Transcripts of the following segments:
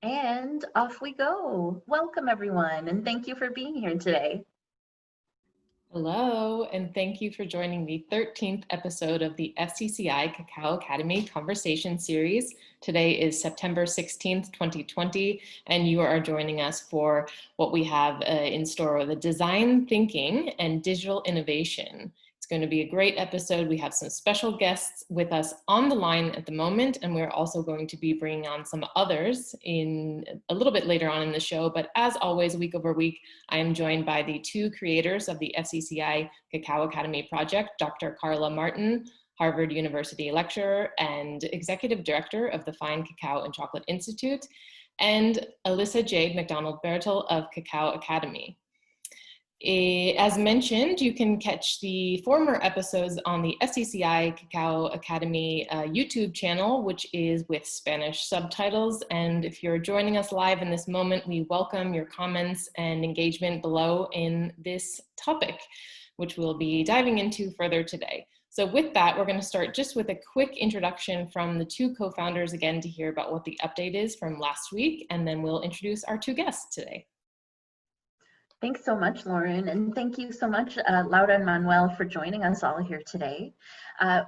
And off we go. Welcome, everyone, and thank you for being here today. Hello, and thank you for joining the 13th episode of the FCCI Cacao Academy Conversation Series. Today is September 16th, 2020, and you are joining us for what we have in store, the design thinking and digital innovation. It's going to be a great episode. We have some special guests with us on the line at the moment, and we're also going to be bringing on some others in a little bit later on in the show. But as always, week over week, I am joined by the two creators of the FCCI Cacao Academy project, Dr. Carla Martin, Harvard University lecturer and executive director of the Fine Cacao and Chocolate Institute, and Alyssa Jade McDonald-Bertel of Cacao Academy. As mentioned, you can catch the former episodes on the FCCI Cacao Academy YouTube channel, which is with Spanish subtitles. And if you're joining us live in this moment, we welcome your comments and engagement below in this topic, which we'll be diving into further today. So with that, we're going to start just with a quick introduction from the two co-founders again to hear about what the update is from last week, and then we'll introduce our two guests today. Thanks so much, Lauren, and thank you so much, Laura and Manuel, for joining us all here today.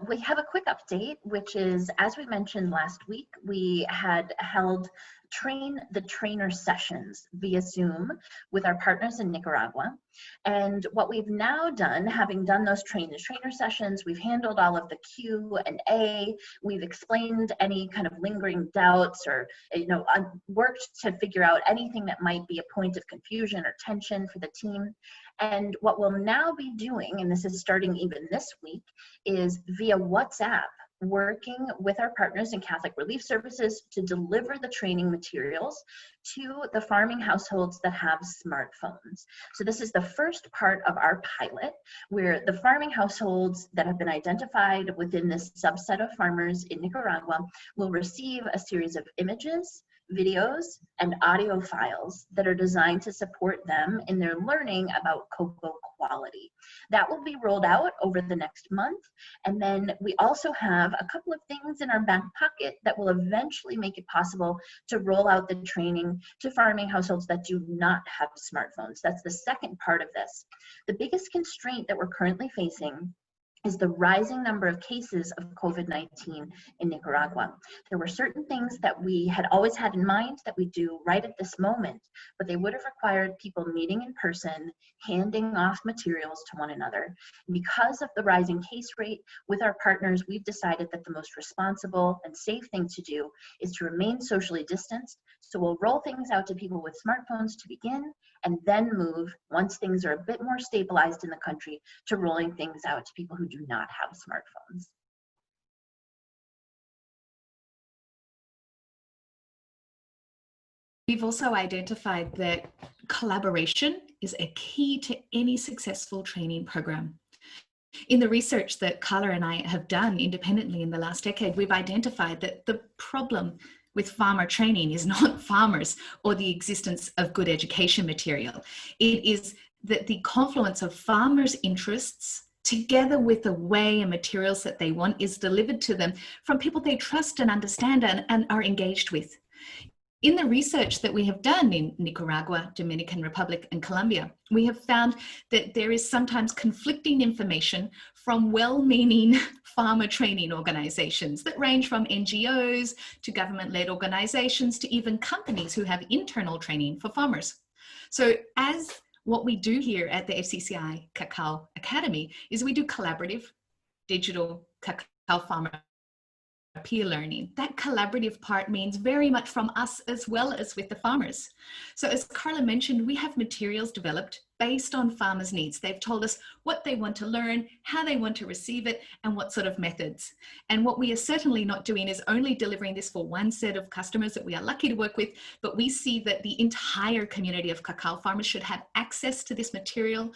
We have a quick update, which is, as we mentioned last week, we had held Train the Trainer sessions via Zoom with our partners in Nicaragua. And what we've now done, having done those Train the Trainer sessions, we've handled all of the Q&A, we've explained any kind of lingering doubts or, worked to figure out anything that might be a point of confusion or tension for the team. And what we'll now be doing, and this is starting even this week, is via WhatsApp, working with our partners in Catholic Relief Services to deliver the training materials to the farming households that have smartphones. So this is the first part of our pilot, where the farming households that have been identified within this subset of farmers in Nicaragua will receive a series of images, videos, and audio files that are designed to support them in their learning about cocoa quality. That will be rolled out over the next month. And then we also have a couple of things in our back pocket that will eventually make it possible to roll out the training to farming households that do not have smartphones. That's the second part of this. The biggest constraint that we're currently facing is the rising number of cases of COVID-19 in Nicaragua. There were certain things that we had always had in mind that we do right at this moment, but they would have required people meeting in person, handing off materials to one another. Because of the rising case rate, with our partners, we've decided that the most responsible and safe thing to do is to remain socially distanced. So we'll roll things out to people with smartphones to begin, and then move, once things are a bit more stabilized in the country, to rolling things out to people who do not have smartphones. We've also identified that collaboration is a key to any successful training program. In the research that Carla and I have done independently in the last decade, we've identified that the problem with farmer training is not farmers or the existence of good education material. It is that the confluence of farmers' interests together with the way and materials that they want is delivered to them from people they trust and understand and are engaged with. In the research that we have done in Nicaragua, Dominican Republic, and Colombia, we have found that there is sometimes conflicting information from well-meaning farmer training organizations that range from NGOs to government-led organizations to even companies who have internal training for farmers. So as what we do here at the FCCI Cacao Academy is we do collaborative digital cacao farmer peer learning. That collaborative part means very much from us as well as with the farmers. So as Carla mentioned, we have materials developed based on farmers' needs. They've told us what they want to learn, how they want to receive it, and what sort of methods. And what we are certainly not doing is only delivering this for one set of customers that we are lucky to work with, but we see that the entire community of cacao farmers should have access to this material,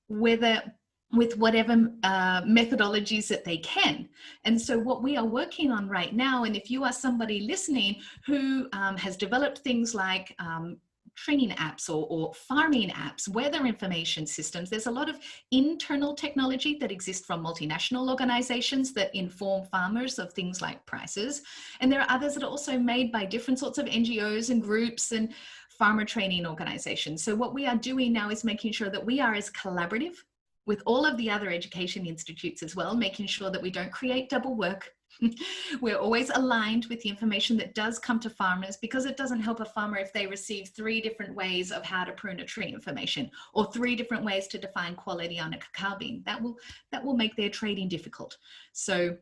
whether with whatever methodologies that they can. And so what we are working on right now, and if you are somebody listening who has developed things like training apps or farming apps, weather information systems. There's a lot of internal technology that exists from multinational organizations that inform farmers of things like prices. And there are others that are also made by different sorts of NGOs and groups and farmer training organizations. So what we are doing now is making sure that we are as collaborative with all of the other education institutes as well, making sure that we don't create double work. We're always aligned with the information that does come to farmers, because it doesn't help a farmer if they receive 3 different ways of how to prune a tree information, or 3 different ways to define quality on a cacao bean. That will make their trading difficult. So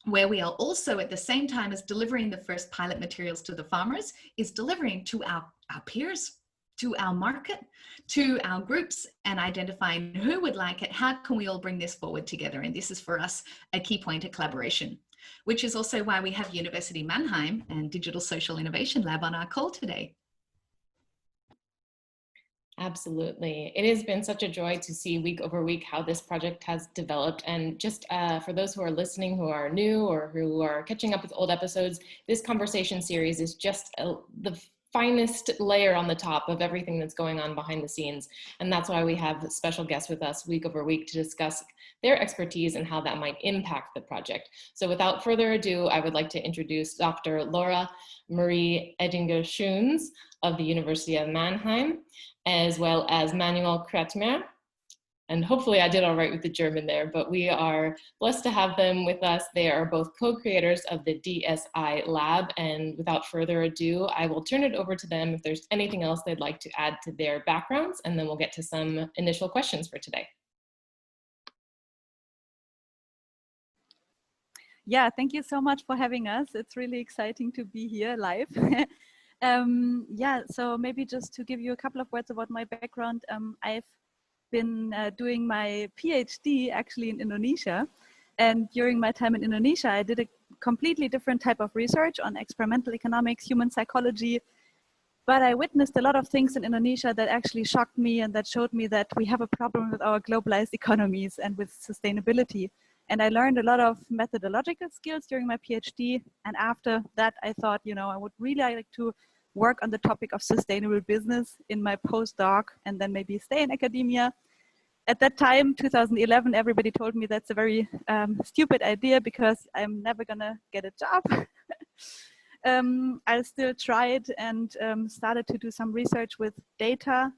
where we are also at the same time as delivering the first pilot materials to the farmers is delivering to our peers, to our market, to our groups, and identifying who would like it. How can we all bring this forward together? And this is for us a key point of collaboration, which is also why we have University Mannheim and Digital Social Innovation Lab on our call today. Absolutely. It has been such a joy to see week over week how this project has developed. And just for those who are listening, who are new or who are catching up with old episodes, this conversation series is just the finest layer on the top of everything that's going on behind the scenes. And that's why we have special guests with us week over week to discuss their expertise and how that might impact the project. So without further ado, I would like to introduce Dr. Laura Marie Edinger-Schons of the University of Mannheim, as well as Manuel Kreitmeir. And hopefully I did all right with the German there, but we are blessed to have them with us. They are both co-creators of the DSI Lab. And without further ado, I will turn it over to them if there's anything else they'd like to add to their backgrounds, and then we'll get to some initial questions for today. Yeah, thank you so much for having us. It's really exciting to be here live. Yeah, so maybe just to give you a couple of words about my background. I've been doing my PhD actually in Indonesia. And during my time in Indonesia, I did a completely different type of research on experimental economics, human psychology. But I witnessed a lot of things in Indonesia that actually shocked me and that showed me that we have a problem with our globalized economies and with sustainability. And I learned a lot of methodological skills during my PhD. And after that, I thought, you know, I would really like to work on the topic of sustainable business in my postdoc and then maybe stay in academia. At that time, 2011, everybody told me that's a very stupid idea because I'm never gonna get a job. I still tried and started to do some research with data,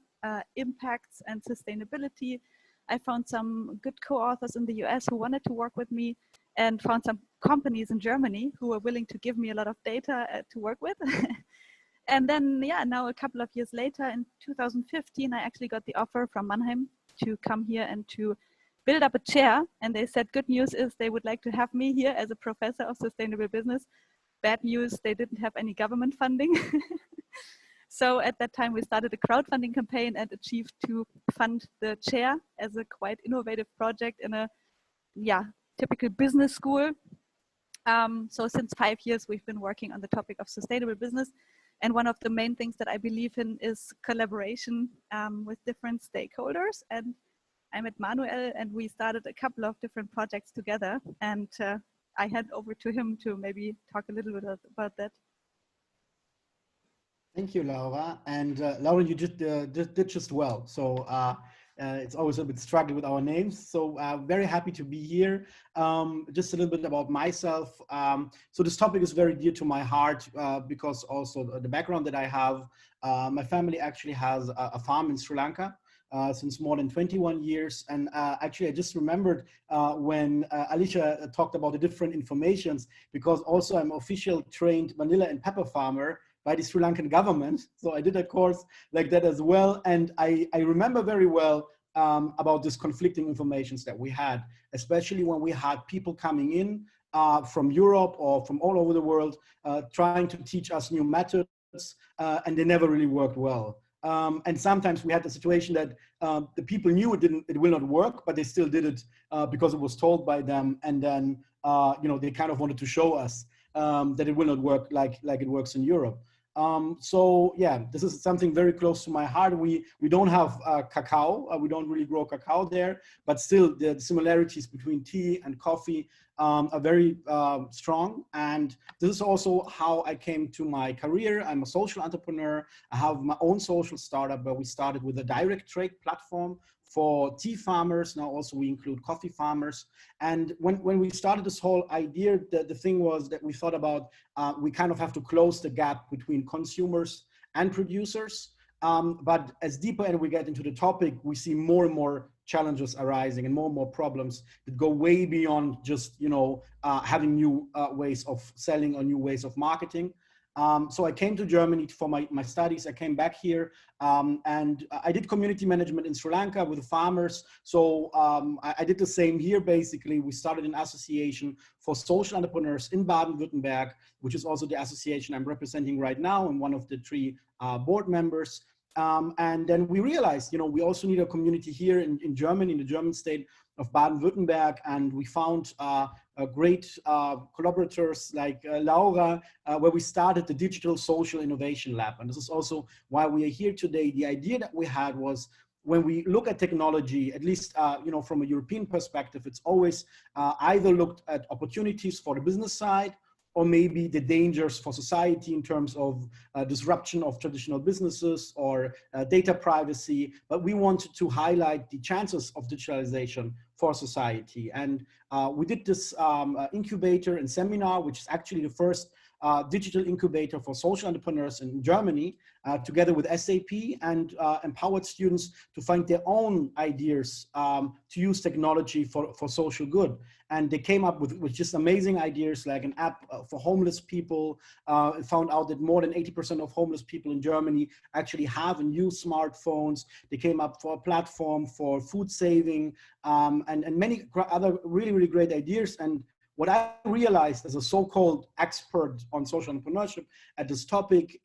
impacts and sustainability. I found some good co-authors in the US who wanted to work with me, and found some companies in Germany who were willing to give me a lot of data to work with. And then, yeah, now a couple of years later, in 2015, I actually got the offer from Mannheim to come here and to build up a chair. And they said, good news is they would like to have me here as a professor of sustainable business. Bad news, they didn't have any government funding. So at that time, we started a crowdfunding campaign and achieved to fund the chair as a quite innovative project in a, yeah, typical business school. So since 5 years, we've been working on the topic of sustainable business. And one of the main things that I believe in is collaboration with different stakeholders. And I met Manuel and we started a couple of different projects together. And I hand over to him to maybe talk a little bit about that. Thank you, Laura. And Laura, you did just well. So it's always a bit struggling with our names. So very happy to be here. Just a little bit about myself. So this topic is very dear to my heart because also the background that I have. My family actually has a farm in Sri Lanka since more than 21 years. And actually, I just remembered when Alicia talked about the different informations, because also I'm official trained vanilla and pepper farmer by the Sri Lankan government. So I did a course like that as well. And I remember very well about this conflicting informations that we had, especially when we had people coming in from Europe or from all over the world, trying to teach us new methods, and they never really worked well. And sometimes we had the situation that the people knew it will not work, but they still did it because it was told by them. And then, you know, they kind of wanted to show us that it will not work like it works in Europe. So yeah, this is something very close to my heart. We don't have cacao. We don't really grow cacao there, but still the similarities between tea and coffee are very strong. And this is also how I came to my career. I'm a social entrepreneur. I have my own social startup where we started with a direct trade platform for tea farmers. Now also we include coffee farmers. And when we started this whole idea, the thing was that we thought about, we kind of have to close the gap between consumers and producers. But as deeper and we get into the topic, we see more and more challenges arising and more problems that go way beyond just, you know, having new ways of selling or new ways of marketing. So I came to Germany for my studies. I came back here and I did community management in Sri Lanka with the farmers. So I did the same here, basically. We started an association for social entrepreneurs in Baden-Württemberg, which is also the association I'm representing right now. I'm one of the 3 board members. And then we realized, you know, we also need a community here in Germany, in the German state of Baden-Württemberg. And we found great collaborators like Laura, where we started the Digital Social Innovation Lab. And this is also why we are here today. The idea that we had was, when we look at technology, at least, you know, from a European perspective, it's always either looked at opportunities for the business side, or maybe the dangers for society in terms of disruption of traditional businesses or data privacy. But we wanted to highlight the chances of digitalization for society. And we did this incubator and seminar, which is actually the first digital incubator for social entrepreneurs in Germany, together with SAP, and empowered students to find their own ideas to use technology for social good. And they came up with just amazing ideas, like an app for homeless people. Found out that more than 80% of homeless people in Germany actually have and use smartphones. They came up for a platform for food saving, and many other really great ideas. And what I realized as a so-called expert on social entrepreneurship at this topic,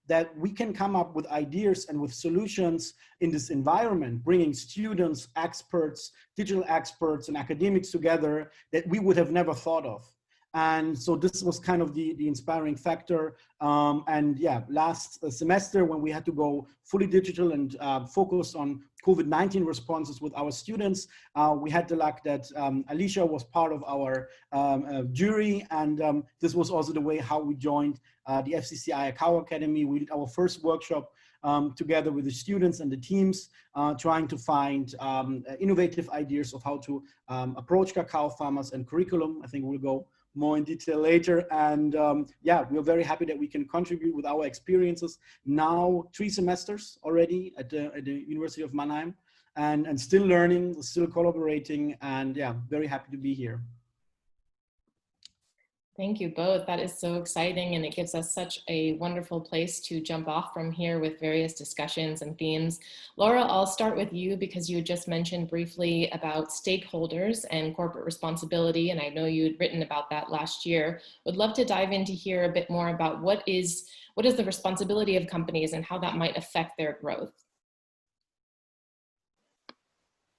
that we can come up with ideas and with solutions in this environment, bringing students, experts, digital experts, and academics together that we would have never thought of. And so this was kind of the inspiring factor. And yeah, last semester, when we had to go fully digital and focus on COVID-19 responses with our students, we had the luck that Alicia was part of our jury. And this was also the way how we joined the FCCI Cacao Academy. We did our first workshop together with the students and the teams, trying to find innovative ideas of how to approach cacao farmers and curriculum. I think we'll go more in detail later. And yeah, we're very happy that we can contribute with our experiences. Now 3 semesters already at the University of Mannheim, and still learning, still collaborating, and yeah, very happy to be here. Thank you both. That is so exciting, and it gives us such a wonderful place to jump off from here with various discussions and themes. Laura, I'll start with you because you just mentioned briefly about stakeholders and corporate responsibility, and I know you had written about that last year. Would love to dive in to hear a bit more about what is the responsibility of companies and how that might affect their growth.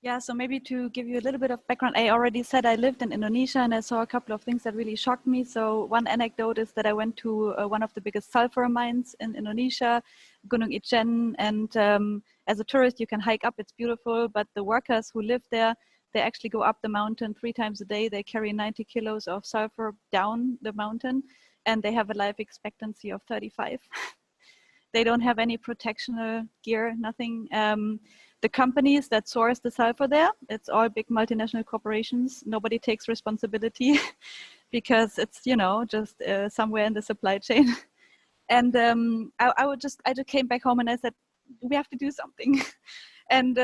Yeah, so maybe to give you a little bit of background, I already said I lived in Indonesia and I saw a couple of things that really shocked me. So one anecdote is that I went to one of the biggest sulfur mines in Indonesia, Gunung Ijen, and as a tourist you can hike up, it's beautiful, but the workers who live there, they actually go up the mountain 3 times a day. They carry 90 kilos of sulfur down the mountain, and they have a life expectancy of 35. They don't have any protectional gear, nothing. The companies that source the sulfur there, it's all big multinational corporations. Nobody takes responsibility because it's, you know, just somewhere in the supply chain. And I just came back home and I said, we have to do something. And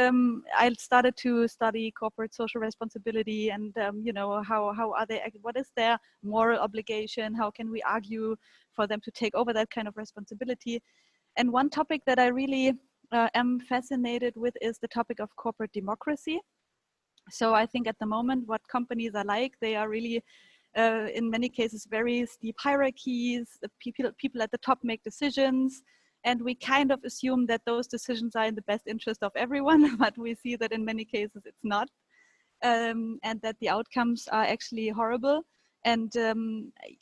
I started to study corporate social responsibility and, you know, how are they, what is their moral obligation? How can we argue for them to take over that kind of responsibility? And one topic that I really am fascinated with is the topic of corporate democracy. So I think at the moment what companies are like, they are really in many cases very steep hierarchies. The people at the top make decisions, and we kind of assume that those decisions are in the best interest of everyone, but we see that in many cases it's not, and that the outcomes are actually horrible. And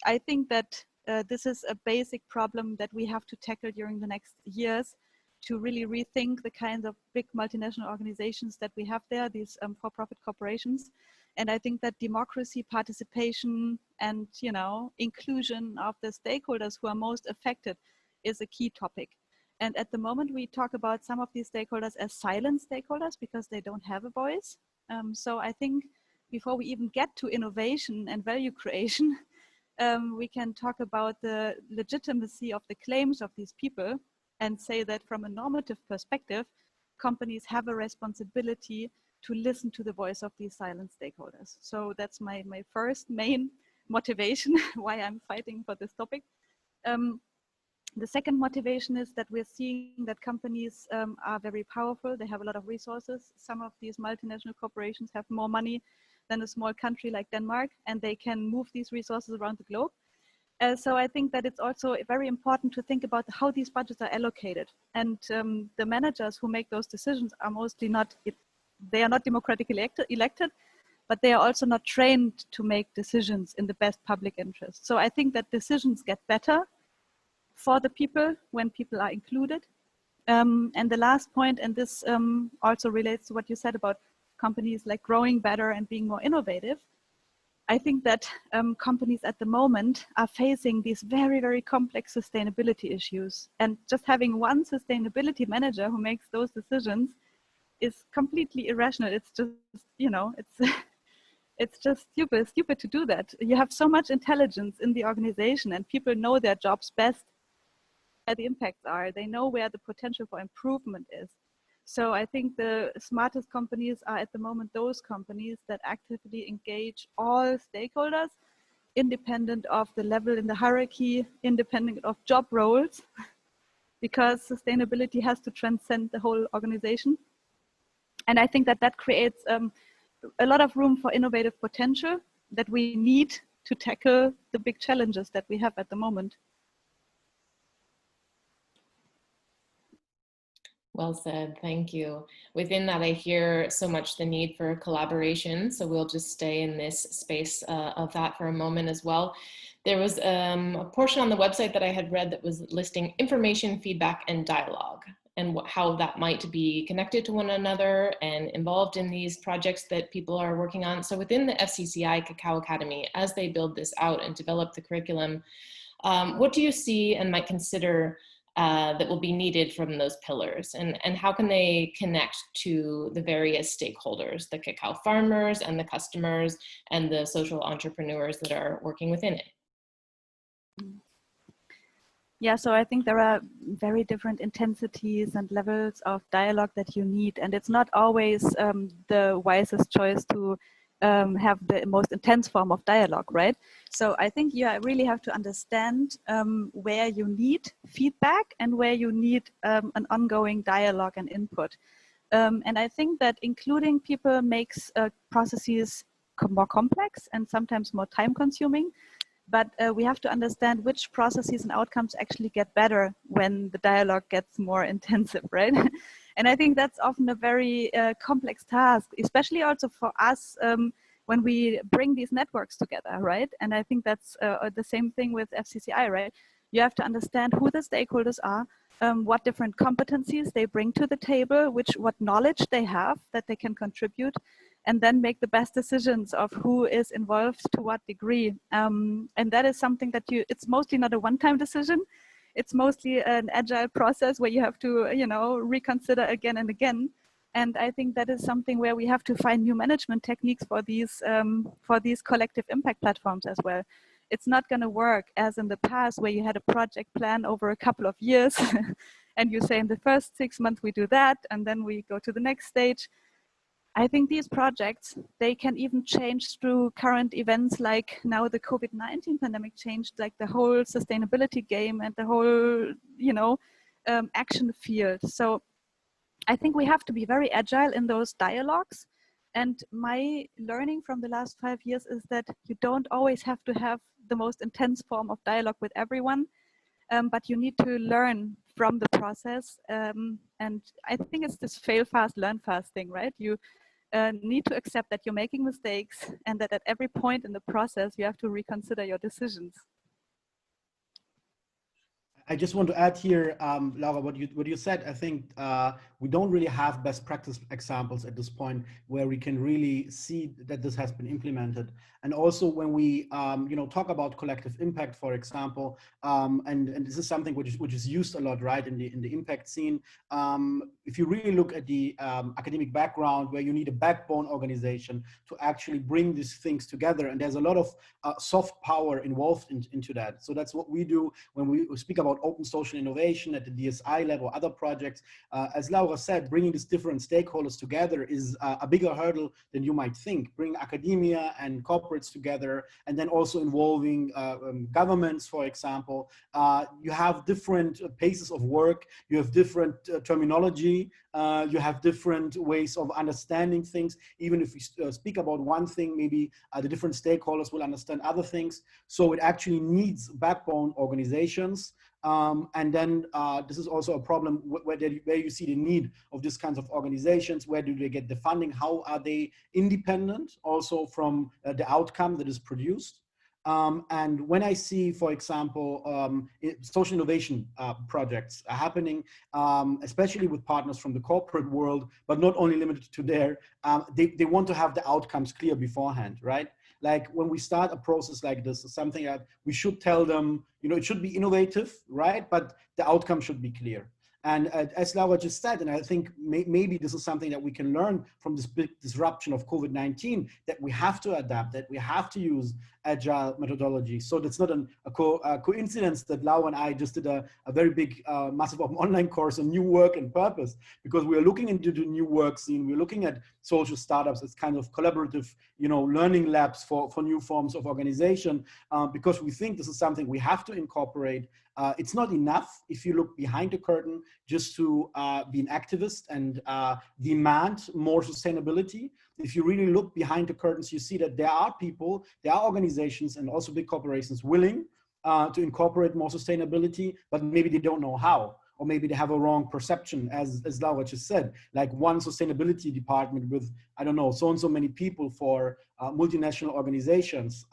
I think that this is a basic problem that we have to tackle during the next years, to really rethink the kinds of big multinational organizations that we have there, these for-profit corporations, And I think that democracy, participation, and inclusion of the stakeholders who are most affected is a key topic. And at the moment, we talk about some of these stakeholders as silent stakeholders because they don't have a voice. So I think before we even get to innovation and value creation, we can talk about the legitimacy of the claims of these people and say that from a normative perspective, companies have a responsibility to listen to the voice of these silent stakeholders. So that's my first main motivation why I'm fighting for this topic. The second motivation is that we're seeing that companies are very powerful. They have a lot of resources. Some of these multinational corporations have more money than a small country like Denmark, and they can move these resources around the globe. So I think that it's also very important to think about how these budgets are allocated. And the managers who make those decisions are mostly they are not democratically elected, but they are also not trained to make decisions in the best public interest. So I think that decisions get better for the people when people are included. And the last point, and this also relates to what you said about companies like growing better and being more innovative. I think that companies at the moment are facing these very, very complex sustainability issues. And just having one sustainability manager who makes those decisions is completely irrational. It's just, it's just stupid to do that. You have so much intelligence in the organization and people know their jobs best, where the impacts are. They know where the potential for improvement is. So I think the smartest companies are at the moment those companies that actively engage all stakeholders, independent of the level in the hierarchy, independent of job roles, because sustainability has to transcend the whole organization. And I think that that creates a lot of room for innovative potential that we need to tackle the big challenges that we have at the moment. Well said, thank you. Within that, I hear so much the need for collaboration. So we'll just stay in this space of that for a moment as well. There was a portion on the website that I had read that was listing information, feedback, and dialogue, and how that might be connected to one another and involved in these projects that people are working on. So within the FCCI Cacao Academy, as they build this out and develop the curriculum, what do you see and might consider that will be needed from those pillars, and how can they connect to the various stakeholders, the cacao farmers and the customers and the social entrepreneurs that are working within it? Yeah, so I think there are very different intensities and levels of dialogue that you need, and it's not always the wisest choice to have the most intense form of dialogue, right? So I think you really have to understand where you need feedback and where you need an ongoing dialogue and input. And I think that including people makes processes more complex and sometimes more time consuming. But we have to understand which processes and outcomes actually get better when the dialogue gets more intensive, right? And I think that's often a very complex task, especially also for us when we bring these networks together, right? And I think that's the same thing with FCCI, right? You have to understand who the stakeholders are, what different competencies they bring to the table, what knowledge they have that they can contribute, and then make the best decisions of who is involved to what degree. And that is something that it's mostly not a one-time decision. It's mostly an agile process where you have to, reconsider again and again. And I think that is something where we have to find new management techniques for these collective impact platforms as well. It's not going to work as in the past where you had a project plan over a couple of years and you say in the first 6 months we do that and then we go to the next stage. I think these projects, they can even change through current events like now the COVID-19 pandemic changed like the whole sustainability game and the whole, action field. So I think we have to be very agile in those dialogues. And my learning from the last 5 years is that you don't always have to have the most intense form of dialogue with everyone, but you need to learn from the process. And I think it's this fail fast, learn fast thing, right? You need to accept that you're making mistakes and that at every point in the process, you have to reconsider your decisions. I just want to add here, Laura, what you said. I think we don't really have best practice examples at this point where we can really see that this has been implemented. And also when we talk about collective impact, for example, and this is something which is used a lot, right, in the impact scene. If you really look at the academic background, where you need a backbone organization to actually bring these things together, and there's a lot of soft power involved into that. So that's what we do when we speak about open social innovation at the DSI level, other projects. As Laura said, bringing these different stakeholders together is a bigger hurdle than you might think. Bringing academia and corporates together, and then also involving governments, for example. You have different paces of work, you have different terminology, you have different ways of understanding things. Even if we speak about one thing, maybe the different stakeholders will understand other things. So it actually needs backbone organizations. And then this is also a problem where you see the need of these kinds of organizations. Where do they get the funding? How are they independent also from the outcome that is produced? And when I see, for example, social innovation projects are happening, especially with partners from the corporate world, but not only limited to there, they want to have the outcomes clear beforehand, right? Like when we start a process like this, something that we should tell them, it should be innovative, right? But the outcome should be clear. And as Laura just said, and I think maybe this is something that we can learn from this big disruption of COVID-19, that we have to adapt, that we have to use agile methodology. So that's not a coincidence that Laura and I just did a very big, massive online course on new work and purpose, because we are looking into the new work scene. We're looking at social startups as kind of collaborative, learning labs for new forms of organization, because we think this is something we have to incorporate. It's not enough if you look behind the curtain just to be an activist and demand more sustainability. If you really look behind the curtains, you see that there are people, there are organizations, and also big corporations willing to incorporate more sustainability, but maybe they don't know how, or maybe they have a wrong perception, as Laura just said, like one sustainability department with, I don't know, so and so many people for multinational organizations.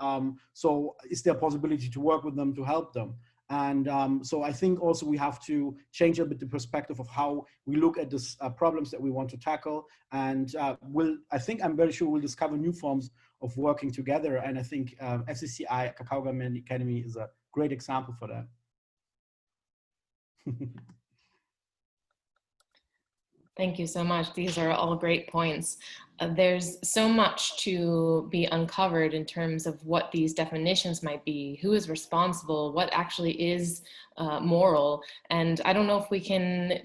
So is there a possibility to work with them to help them? And so I think also we have to change a bit the perspective of how we look at these problems that we want to tackle. And I'm very sure we'll discover new forms of working together. And I think FCCI Cacao Academy is a great example for that. Thank you so much. These are all great points. There's so much to be uncovered in terms of what these definitions might be, who is responsible, what actually is moral. And I don't know if we can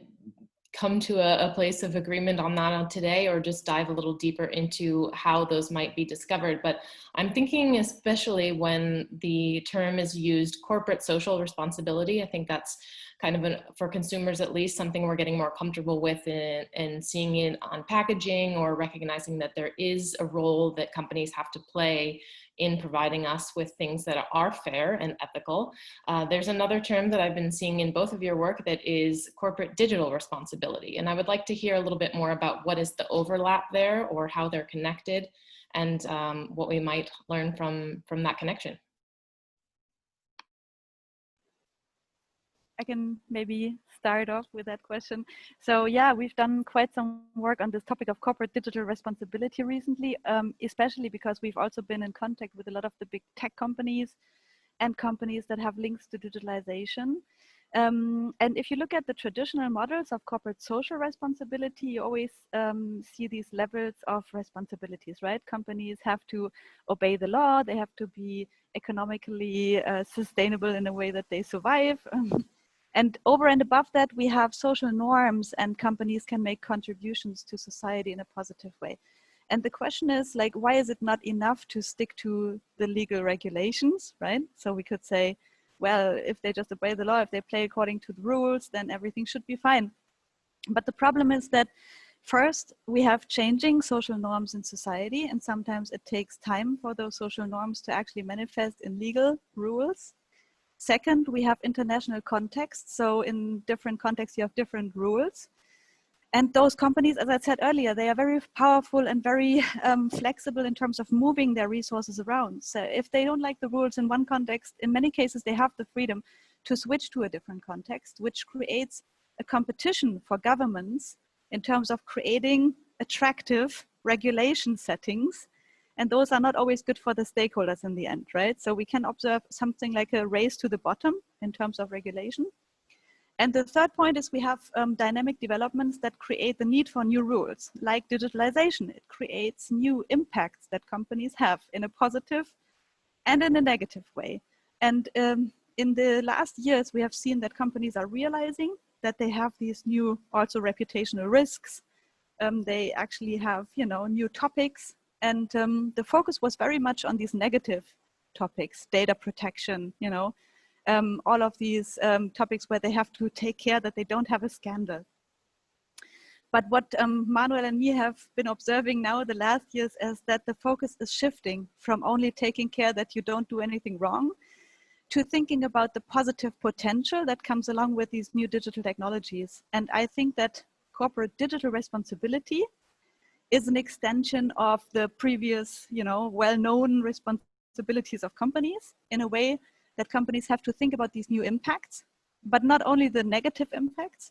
come to a place of agreement on that today, or just dive a little deeper into how those might be discovered. But I'm thinking especially when the term is used, corporate social responsibility. I think that's kind of, for consumers at least, something we're getting more comfortable with and seeing it on packaging, or recognizing that there is a role that companies have to play in providing us with things that are fair and ethical. There's another term that I've been seeing in both of your work that is corporate digital responsibility. And I would like to hear a little bit more about what is the overlap there, or how they're connected, and what we might learn from that connection. I can maybe start off with that question. So yeah, we've done quite some work on this topic of corporate digital responsibility recently, especially because we've also been in contact with a lot of the big tech companies and companies that have links to digitalization. And if you look at the traditional models of corporate social responsibility, you always see these levels of responsibilities, right? Companies have to obey the law, they have to be economically sustainable in a way that they survive. And over and above that, we have social norms, and companies can make contributions to society in a positive way. And the question is, like, why is it not enough to stick to the legal regulations, right? So we could say, well, if they just obey the law, if they play according to the rules, then everything should be fine. But the problem is that first, we have changing social norms in society, and sometimes it takes time for those social norms to actually manifest in legal rules. Second, we have international contexts. So in different contexts, you have different rules. And those companies, as I said earlier, they are very powerful and very flexible in terms of moving their resources around. So if they don't like the rules in one context, in many cases, they have the freedom to switch to a different context, which creates a competition for governments in terms of creating attractive regulation settings. And those are not always good for the stakeholders in the end, right? So we can observe something like a race to the bottom in terms of regulation. And the third point is we have dynamic developments that create the need for new rules, like digitalization. It creates new impacts that companies have in a positive and in a negative way. And in the last years, we have seen that companies are realizing that they have these new also reputational risks. They actually have, new topics. And the focus was very much on these negative topics, data protection, all of these topics where they have to take care that they don't have a scandal. But what Manuel and me have been observing now the last years is that the focus is shifting from only taking care that you don't do anything wrong to thinking about the positive potential that comes along with these new digital technologies. And I think that corporate digital responsibility is an extension of the previous, well-known responsibilities of companies in a way that companies have to think about these new impacts, but not only the negative impacts,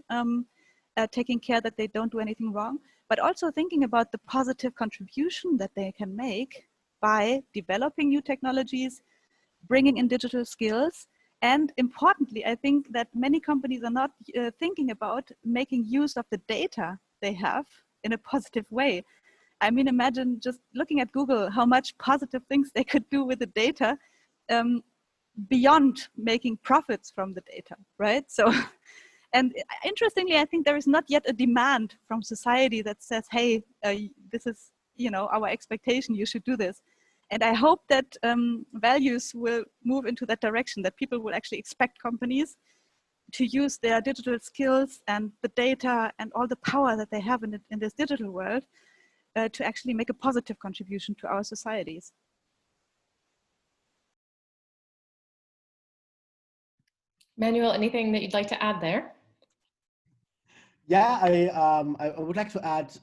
taking care that they don't do anything wrong, but also thinking about the positive contribution that they can make by developing new technologies, bringing in digital skills. And importantly, I think that many companies are not thinking about making use of the data they have in a positive way. I mean, imagine just looking at Google, how much positive things they could do with the data beyond making profits from the data, right? So, and interestingly, I think there is not yet a demand from society that says, hey, this is, our expectation, you should do this. And I hope that values will move into that direction, that people will actually expect companies to use their digital skills and the data and all the power that they have in this digital world to actually make a positive contribution to our societies. Manuel, anything that you'd like to add there? Yeah, I would like to add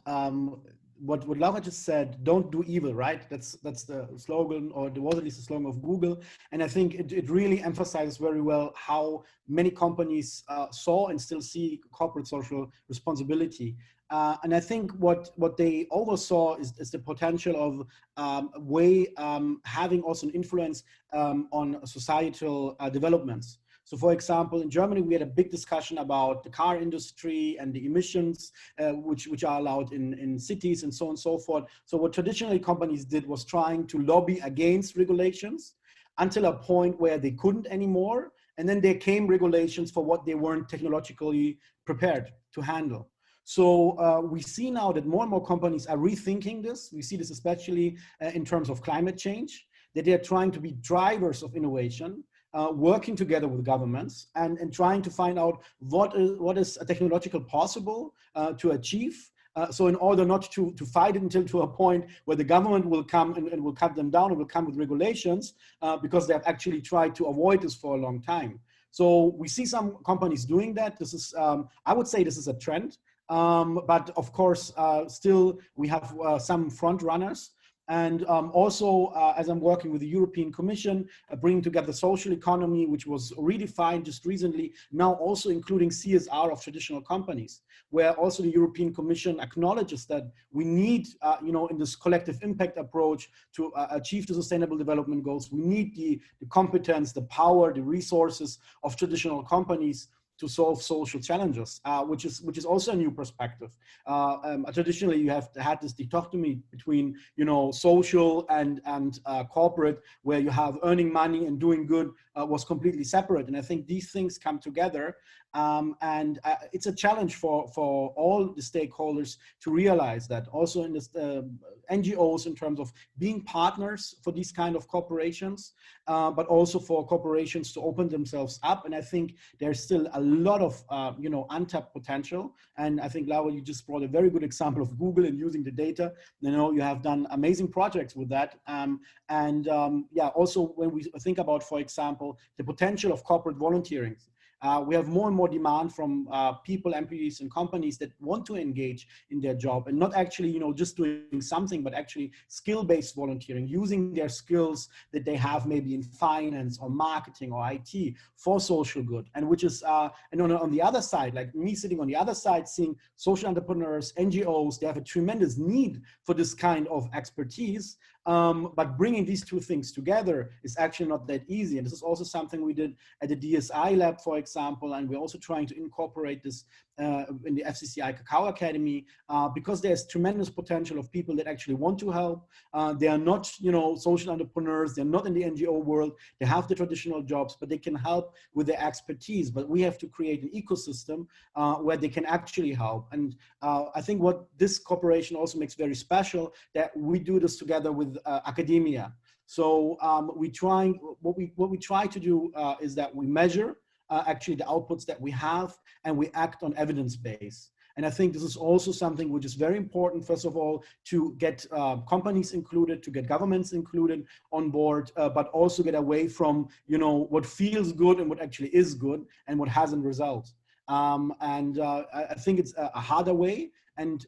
what Laura just said, don't do evil, right? That's the slogan, or it was at least the slogan of Google. And I think it really emphasizes very well how many companies saw and still see corporate social responsibility. And I think what they oversaw is the potential of having also an influence on societal developments. So for example, in Germany, we had a big discussion about the car industry and the emissions, which are allowed in cities and so on and so forth. So what traditionally companies did was trying to lobby against regulations until a point where they couldn't anymore. And then there came regulations for what they weren't technologically prepared to handle. So we see now that more and more companies are rethinking this. We see this especially in terms of climate change, that they're trying to be drivers of innovation, working together with governments and trying to find out what is technological possible to achieve. So in order not to fight it until to a point where the government will come and will cut them down and will come with regulations because they have actually tried to avoid this for a long time. So we see some companies doing that. This is, I would say this is a trend. But of course, still we have some front runners. And also, as I'm working with the European Commission, bringing together social economy, which was redefined just recently, now also including CSR of traditional companies, where also the European Commission acknowledges that we need, in this collective impact approach to achieve the sustainable development goals, we need the competence, the power, the resources of traditional companies to solve social challenges, which is also a new perspective. Traditionally, you have had this dichotomy between social and corporate, where you have earning money and doing good was completely separate. And I think these things come together, and it's a challenge for all the stakeholders to realize that. Also in this NGOs, in terms of being partners for these kind of corporations, but also for corporations to open themselves up. And I think there's still a lot of untapped potential. And I think, Laura, you just brought a very good example of Google and using the data. You have done amazing projects with that. Yeah, also when we think about, for example, the potential of corporate volunteering. we have more and more demand from people, employees, and companies that want to engage in their job and not actually, you know, just doing something, but actually skill-based volunteering, using their skills that they have maybe in finance or marketing or IT for social good. And which is, and on the other side, like me sitting on the other side, seeing social entrepreneurs, NGOs, they have a tremendous need for this kind of expertise. But bringing these two things together is actually not that easy. And this is also something we did at the DSI lab, for example, and we're also trying to incorporate this in the FCCI Cacao Academy, because there's tremendous potential of people that actually want to help. They are not, you know, social entrepreneurs. They're not in the NGO world. They have the traditional jobs, but they can help with their expertise. But we have to create an ecosystem where they can actually help. And I think what this cooperation also makes very special, that we do this together with academia. So what we try to do is that we measure actually the outputs that we have, and we act on evidence base. And I think this is also something which is very important, first of all, to get companies included, to get governments included on board, but also get away from, you know, what feels good and what actually is good and what hasn't results. I think it's a harder way. And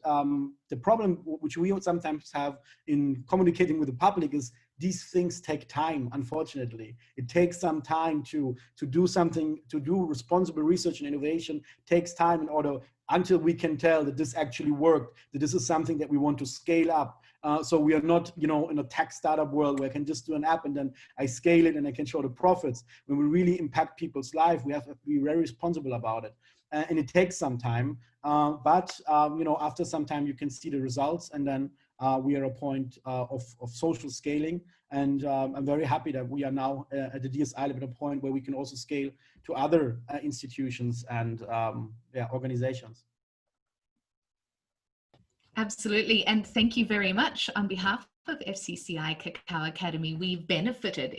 the problem which we sometimes have in communicating with the public is these things take time, unfortunately. It takes some time to do something, to do responsible research and innovation takes time in order until we can tell that this actually worked, that this is something that we want to scale up. So we are not, you know, in a tech startup world where I can just do an app and then I scale it and I can show the profits. When we really impact people's life, we have to be very responsible about it. And it takes some time, but you know, after some time you can see the results, and then we are at a point of social scaling. And I'm very happy that we are now at the DSI at a point where we can also scale to other institutions and organizations. Absolutely, and thank you very much on behalf of FCCI Cacao Academy. We've benefited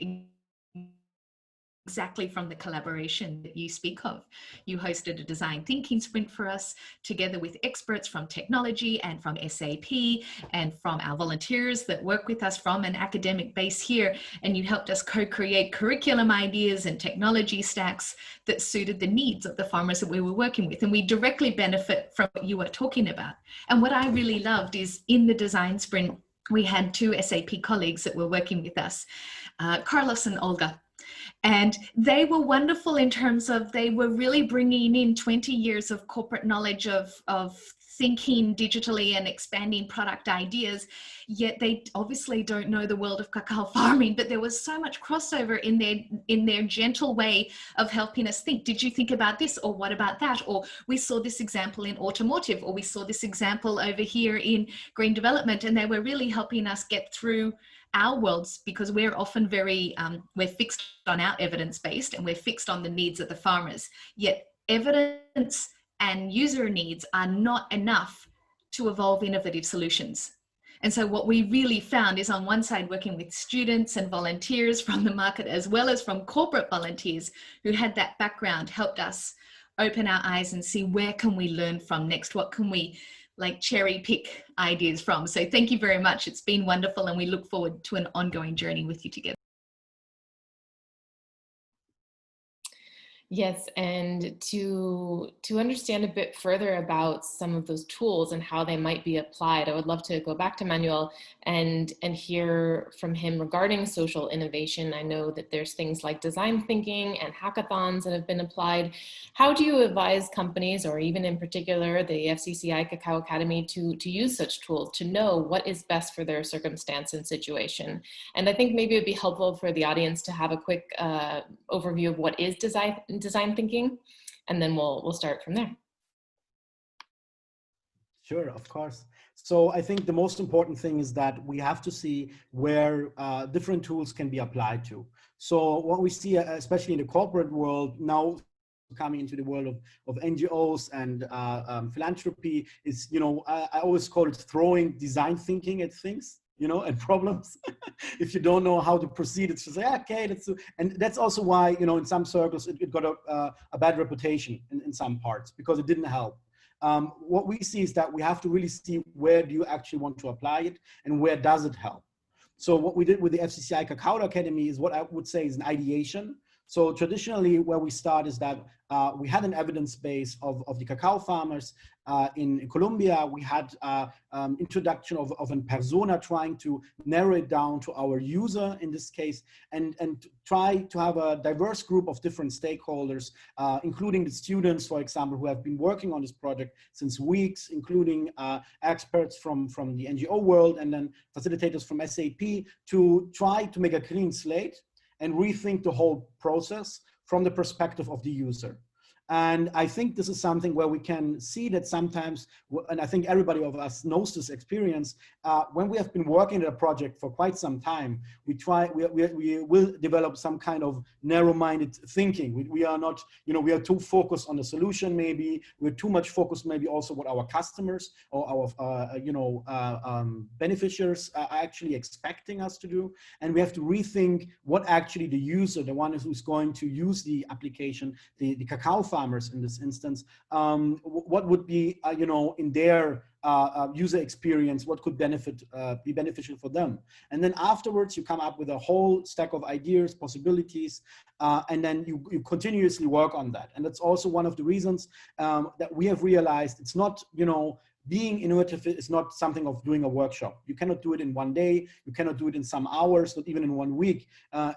exactly from the collaboration that you speak of. You hosted a design thinking sprint for us together with experts from technology and from SAP and from our volunteers that work with us from an academic base here. And you helped us co-create curriculum ideas and technology stacks that suited the needs of the farmers that we were working with. And we directly benefit from what you were talking about. And what I really loved is in the design sprint, we had two SAP colleagues that were working with us, Carlos and Olga. And they were wonderful in terms of they were really bringing in 20 years of corporate knowledge of thinking digitally and expanding product ideas, yet they obviously don't know the world of cacao farming, but there was so much crossover in their gentle way of helping us think. Did you think about this, or what about that? Or we saw this example in automotive, or we saw this example over here in green development, and they were really helping us get through our worlds, because we're often very, we're fixed on our evidence-based and we're fixed on the needs of the farmers, yet evidence and user needs are not enough to evolve innovative solutions. And so what we really found is on one side working with students and volunteers from the market, as well as from corporate volunteers who had that background, helped us open our eyes and see where can we learn from next, what can we like cherry pick ideas from. So thank you very much. It's been wonderful, and we look forward to an ongoing journey with you together. Yes, and to understand a bit further about some of those tools and how they might be applied, I would love to go back to Manuel and hear from him regarding social innovation. I know that there's things like design thinking and hackathons that have been applied. How do you advise companies, or even in particular the FCCI Cacao Academy, to use such tools, to know what is best for their circumstance and situation? And I think maybe it'd be helpful for the audience to have a quick overview of what is design thinking, and then we'll start from there. Sure, of course. So I think the most important thing is that we have to see where different tools can be applied to. So what we see, especially in the corporate world now, coming into the world of NGOs and philanthropy, is, you know, I always call it throwing design thinking at things, you know, and problems. If you don't know how to proceed, it's just like, okay, let's do. And that's also why, you know, in some circles, it got a bad reputation in some parts, because it didn't help. What we see is that we have to really see where do you actually want to apply it and where does it help. So what we did with the FCCI Cacao Academy is what I would say is an ideation. So traditionally, where we start is that we had an evidence base of the cacao farmers in Colombia. We had introduction of a persona, trying to narrow it down to our user in this case, and try to have a diverse group of different stakeholders, including the students, for example, who have been working on this project since weeks, including experts from the NGO world, and then facilitators from SAP, to try to make a clean slate and rethink the whole process from the perspective of the user. And I think this is something where we can see that sometimes, and I think everybody of us knows this experience, when we have been working at a project for quite some time, we will develop some kind of narrow-minded thinking. We are not, we are too focused on the solution maybe, we're too much focused maybe also what our customers or our beneficiaries are actually expecting us to do. And we have to rethink what actually the user, the one who's going to use the application, the cacao farmers in this instance, what would be, in their user experience, what could be beneficial for them. And then afterwards, you come up with a whole stack of ideas, possibilities, and then you continuously work on that. And that's also one of the reasons that we have realized it's not, being innovative is not something of doing a workshop. You cannot do it in one day. You cannot do it in some hours, not even in 1 week.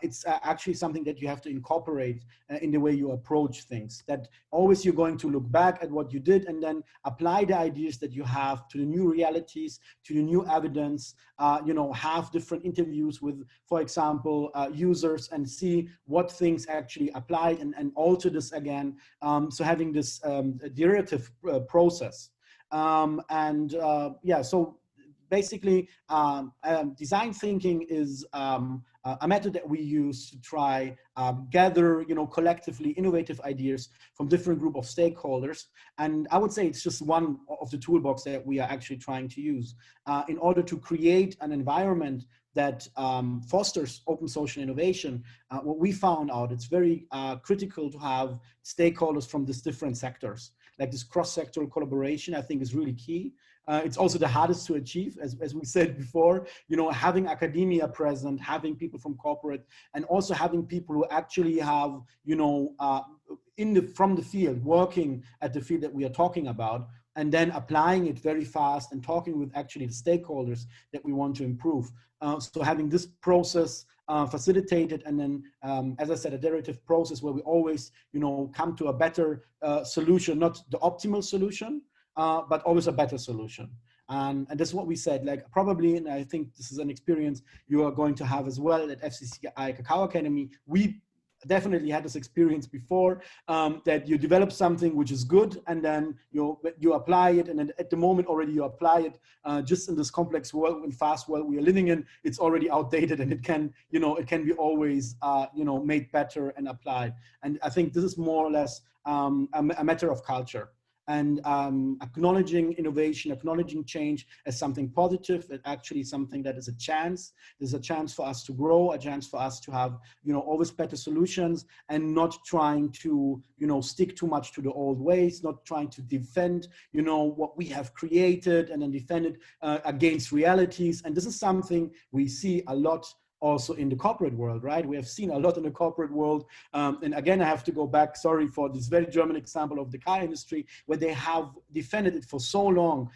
It's actually something that you have to incorporate in the way you approach things. That always you're going to look back at what you did and then apply the ideas that you have to the new realities, to the new evidence, have different interviews with, for example, users, and see what things actually applied and alter this again. So having this iterative process. So basically, design thinking is a method that we use to try gather, collectively innovative ideas from different group of stakeholders. And I would say it's just one of the toolbox that we are actually trying to use in order to create an environment that fosters open social innovation. What we found out, it's very critical to have stakeholders from these different sectors. Like this cross-sectoral collaboration, I think, is really key. It's also the hardest to achieve, as we said before, having academia present, having people from corporate, and also having people who actually have, from the field, working at the field that we are talking about, and then applying it very fast and talking with actually the stakeholders that we want to improve. So having this process facilitated, and then, as I said, a iterative process where we always, come to a better solution, not the optimal solution, but always a better solution. And that's what we said, like probably, and I think this is an experience you are going to have as well at FCCI Cacao Academy. We definitely had this experience before, that you develop something which is good, and then you apply it, and then at the moment already you apply it, just in this complex world and fast world we are living in, it's already outdated, and it can be always made better and applied. And I think this is more or less a matter of culture. And acknowledging innovation, acknowledging change as something positive, and actually something that is a chance. There's a chance for us to grow, a chance for us to have, always better solutions, and not trying to, stick too much to the old ways, not trying to defend, what we have created and then defend it against realities. And this is something we see a lot also in the corporate world, right? We have seen a lot in the corporate world. And again, I have to go back, sorry for this very German example of the car industry, where they have defended it for so long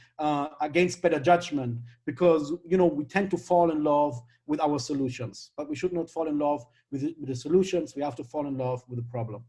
against better judgment, because, we tend to fall in love with our solutions, but we should not fall in love with the solutions. We have to fall in love with the problem.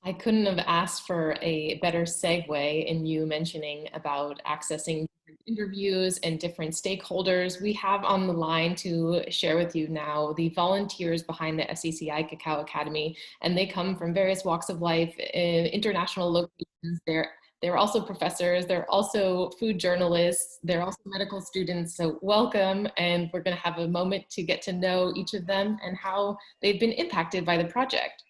I couldn't have asked for a better segue in you mentioning about accessing interviews and different stakeholders. We have on the line to share with you now the volunteers behind the FCCI Cacao Academy, and they come from various walks of life in international locations. They're also professors, they're also food journalists, they're also medical students. So welcome, and we're going to have a moment to get to know each of them and how they've been impacted by the project.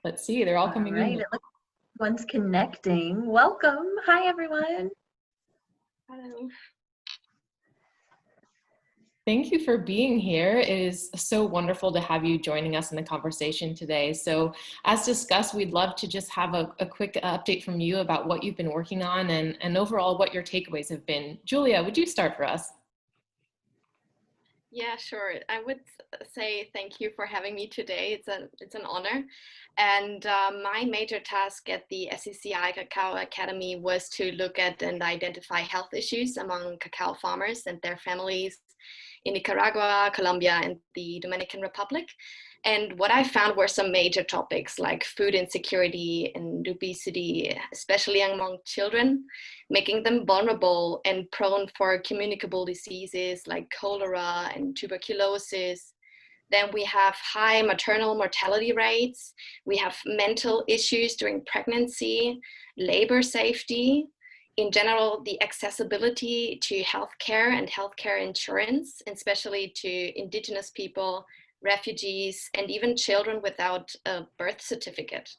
Let's see, they're all coming in. Everyone's connecting. Welcome. Hi, everyone. Hello. Thank you for being here. It is so wonderful to have you joining us in the conversation today. So as discussed, we'd love to just have a quick update from you about what you've been working on and overall what your takeaways have been. Julia, would you start for us? Yeah, sure. I would say thank you for having me today. It's an honor. And my major task at the FCCI Cacao Academy was to look at and identify health issues among cacao farmers and their families in Nicaragua, Colombia, and the Dominican Republic. And what I found were some major topics like food insecurity and obesity, especially among children, making them vulnerable and prone for communicable diseases like cholera and tuberculosis. Then we have high maternal mortality rates. We have mental issues during pregnancy, labor safety, in general, the accessibility to healthcare and healthcare insurance, especially to indigenous people, refugees, and even children without a birth certificate.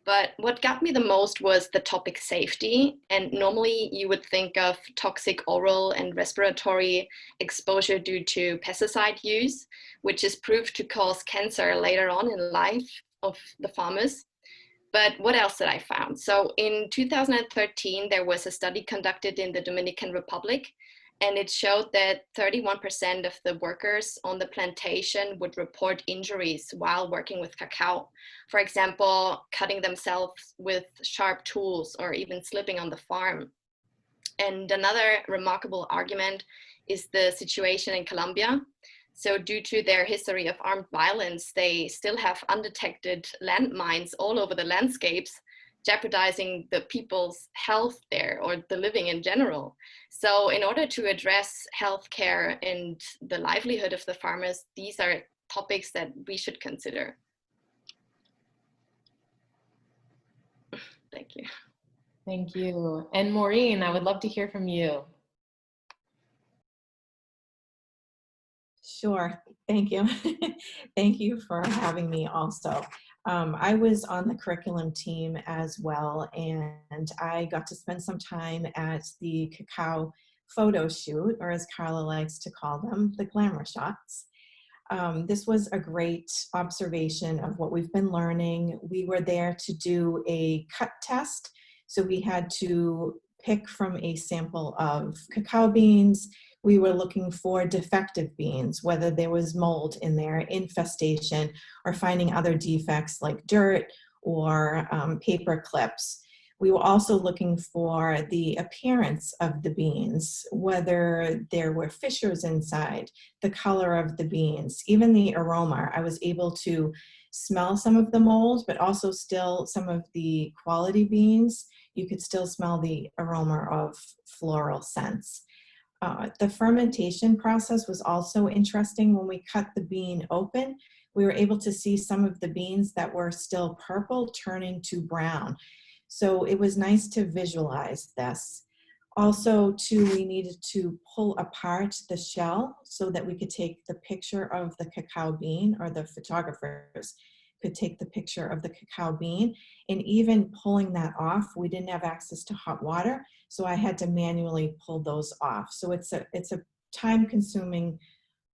But what got me the most was the topic safety. And normally you would think of toxic oral and respiratory exposure due to pesticide use, which is proved to cause cancer later on in life of the farmers. But what else did I found? So in 2013, there was a study conducted in the Dominican Republic, and it showed that 31% of the workers on the plantation would report injuries while working with cacao. For example, cutting themselves with sharp tools or even slipping on the farm. And another remarkable argument is the situation in Colombia. So due to their history of armed violence, they still have undetected landmines all over the landscapes, jeopardizing the people's health there or the living in general. So in order to address healthcare and the livelihood of the farmers, these are topics that we should consider. Thank you. Thank you. And Maureen, I would love to hear from you. Sure, thank you. Thank you for having me also. I was on the curriculum team as well, and I got to spend some time at the cacao photo shoot, or as Carla likes to call them, the glamour shots. This was a great observation of what we've been learning. We were there to do a cut test, so we had to pick from a sample of cacao beans. We were looking for defective beans, whether there was mold in there, infestation, or finding other defects like dirt or paper clips. We were also looking for the appearance of the beans, whether there were fissures inside, the color of the beans, even the aroma. I was able to smell some of the mold, but also still some of the quality beans. You could still smell the aroma of floral scents. The fermentation process was also interesting. When we cut the bean open, we were able to see some of the beans that were still purple turning to brown. So it was nice to visualize this. Also, too, we needed to pull apart the shell so that we could take the picture of the cacao bean, or the photographers could take the picture of the cacao bean. And even pulling that off, we didn't have access to hot water, so I had to manually pull those off. So it's a time-consuming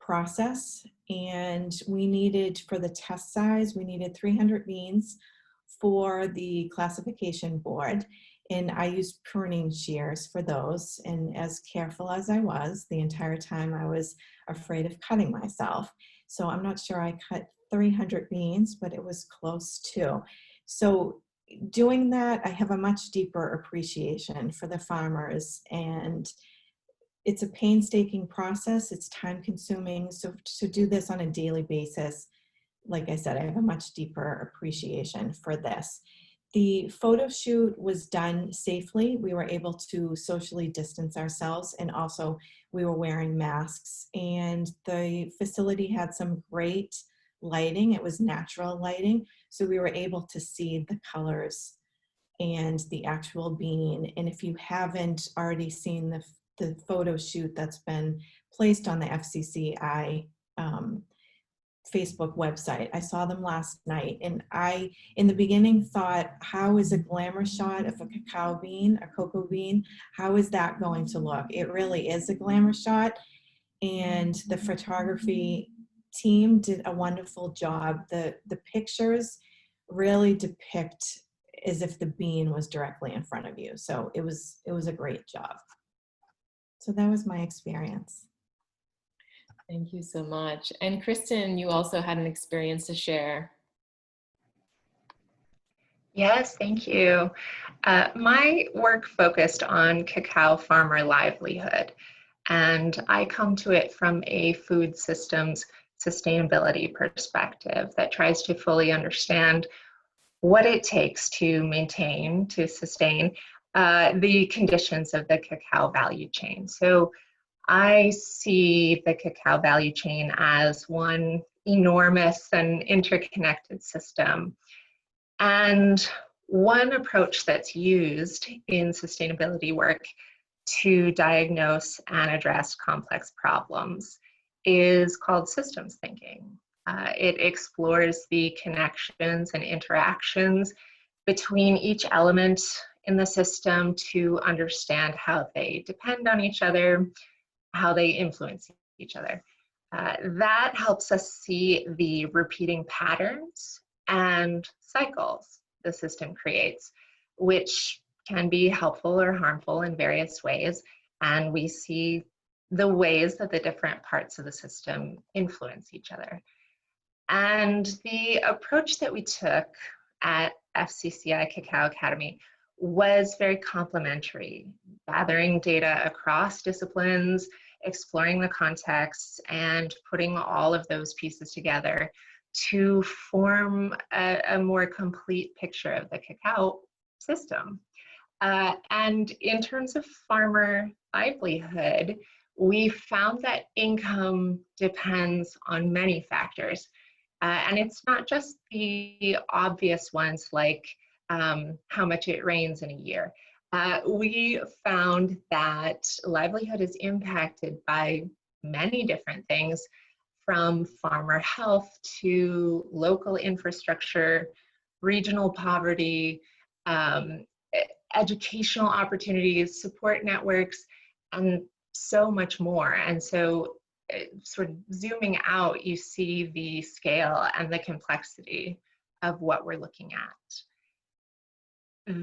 process, and we needed, for the test size, we needed 300 beans for the classification board, and I used pruning shears for those. And as careful as I was, the entire time I was afraid of cutting myself. So I'm not sure I cut 300 beans, but it was close to. So doing that, I have a much deeper appreciation for the farmers, and it's a painstaking process. It's time consuming. So to do this on a daily basis, like I said, I have a much deeper appreciation for this. The photo shoot was done safely. We were able to socially distance ourselves, and also we were wearing masks, and the facility had some great lighting. It was natural lighting, so we were able to see the colors and the actual bean. And if you haven't already seen the photo shoot that's been placed on the FCCI Facebook website, I saw them last night, and I, in the beginning, thought, how is a glamour shot of a cacao bean, a cocoa bean, how is that going to look? It really is a glamour shot, and the photography team did a wonderful job. The pictures really depict as if the bean was directly in front of you. So it was a great job. So that was my experience. Thank you so much. And Kristen, you also had an experience to share. Yes, thank you. My work focused on cacao farmer livelihood, and I come to it from a food systems sustainability perspective that tries to fully understand what it takes to maintain, to sustain the conditions of the cacao value chain. So I see the cacao value chain as one enormous and interconnected system. And one approach that's used in sustainability work to diagnose and address complex problems is called systems thinking. It explores the connections and interactions between each element in the system to understand how they depend on each other, how they influence each other. That helps us see the repeating patterns and cycles the system creates, which can be helpful or harmful in various ways. And we see the ways that the different parts of the system influence each other. And the approach that we took at FCCI Cacao Academy was very complementary, gathering data across disciplines, exploring the context, and putting all of those pieces together to form a more complete picture of the cacao system. And in terms of farmer livelihood, we found that income depends on many factors. And it's not just the obvious ones like how much it rains in a year. We found that livelihood is impacted by many different things, from farmer health to local infrastructure, regional poverty, educational opportunities, support networks, and so much more. And so sort of zooming out, you see the scale and the complexity of what we're looking at.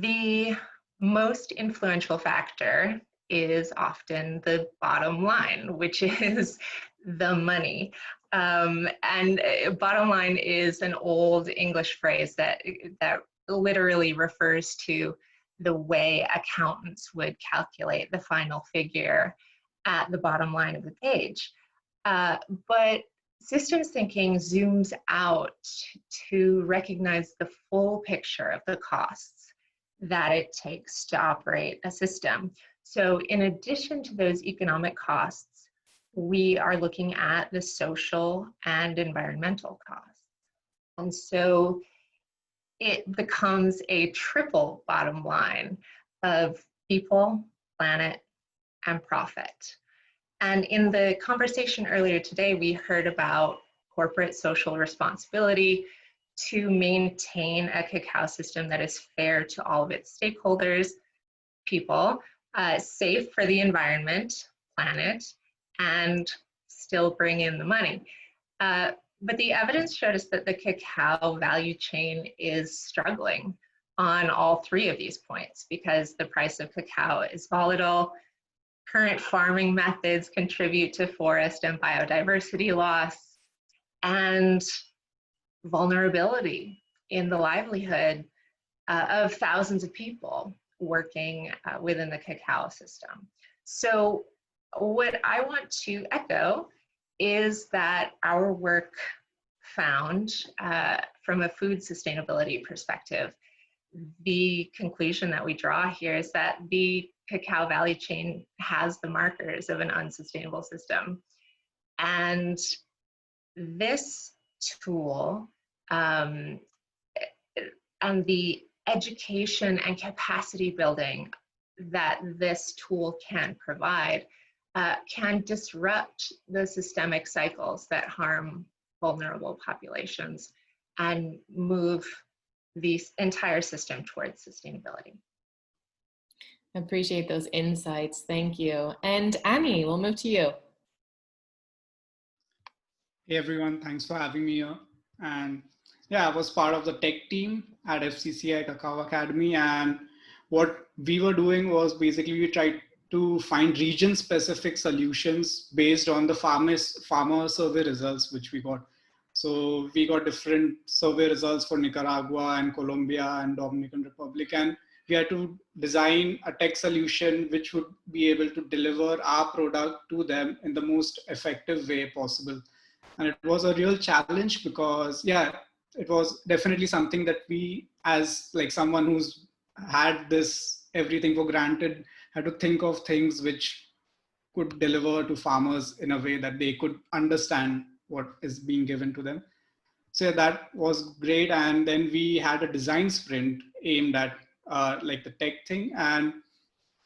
The most influential factor is often the bottom line, which is the money. And bottom line is an old English phrase that literally refers to the way accountants would calculate the final figure at the bottom line of the page. But systems thinking zooms out to recognize the full picture of the costs that it takes to operate a system. So in addition to those economic costs, we are looking at the social and environmental costs. And so it becomes a triple bottom line of people, planet, and profit. And in the conversation earlier today, we heard about corporate social responsibility to maintain a cacao system that is fair to all of its stakeholders, people, safe for the environment, planet, and still bring in the money. But the evidence showed us that the cacao value chain is struggling on all three of these points because the price of cacao is volatile, current farming methods contribute to forest and biodiversity loss, and vulnerability in the livelihood of thousands of people working within the cacao system. So what I want to echo is that our work found, from a food sustainability perspective, the conclusion that we draw here is that the cacao value chain has the markers of an unsustainable system. And this tool and the education and capacity building that this tool can provide can disrupt the systemic cycles that harm vulnerable populations and move the entire system towards sustainability. I appreciate those insights. Thank you. And Annie, we'll move to you. Hey everyone, thanks for having me here. And yeah, I was part of the tech team at FCCI Cacao Academy, and what we were doing was basically we tried to find region-specific solutions based on the farmer survey results which we got. So we got different survey results for Nicaragua and Colombia and Dominican Republic, and we had to design a tech solution which would be able to deliver our product to them in the most effective way possible. And it was a real challenge because, yeah, it was definitely something that we, as like someone who's had this everything for granted, had to think of things which could deliver to farmers in a way that they could understand what is being given to them. So yeah, that was great. And then we had a design sprint aimed at like the tech thing. And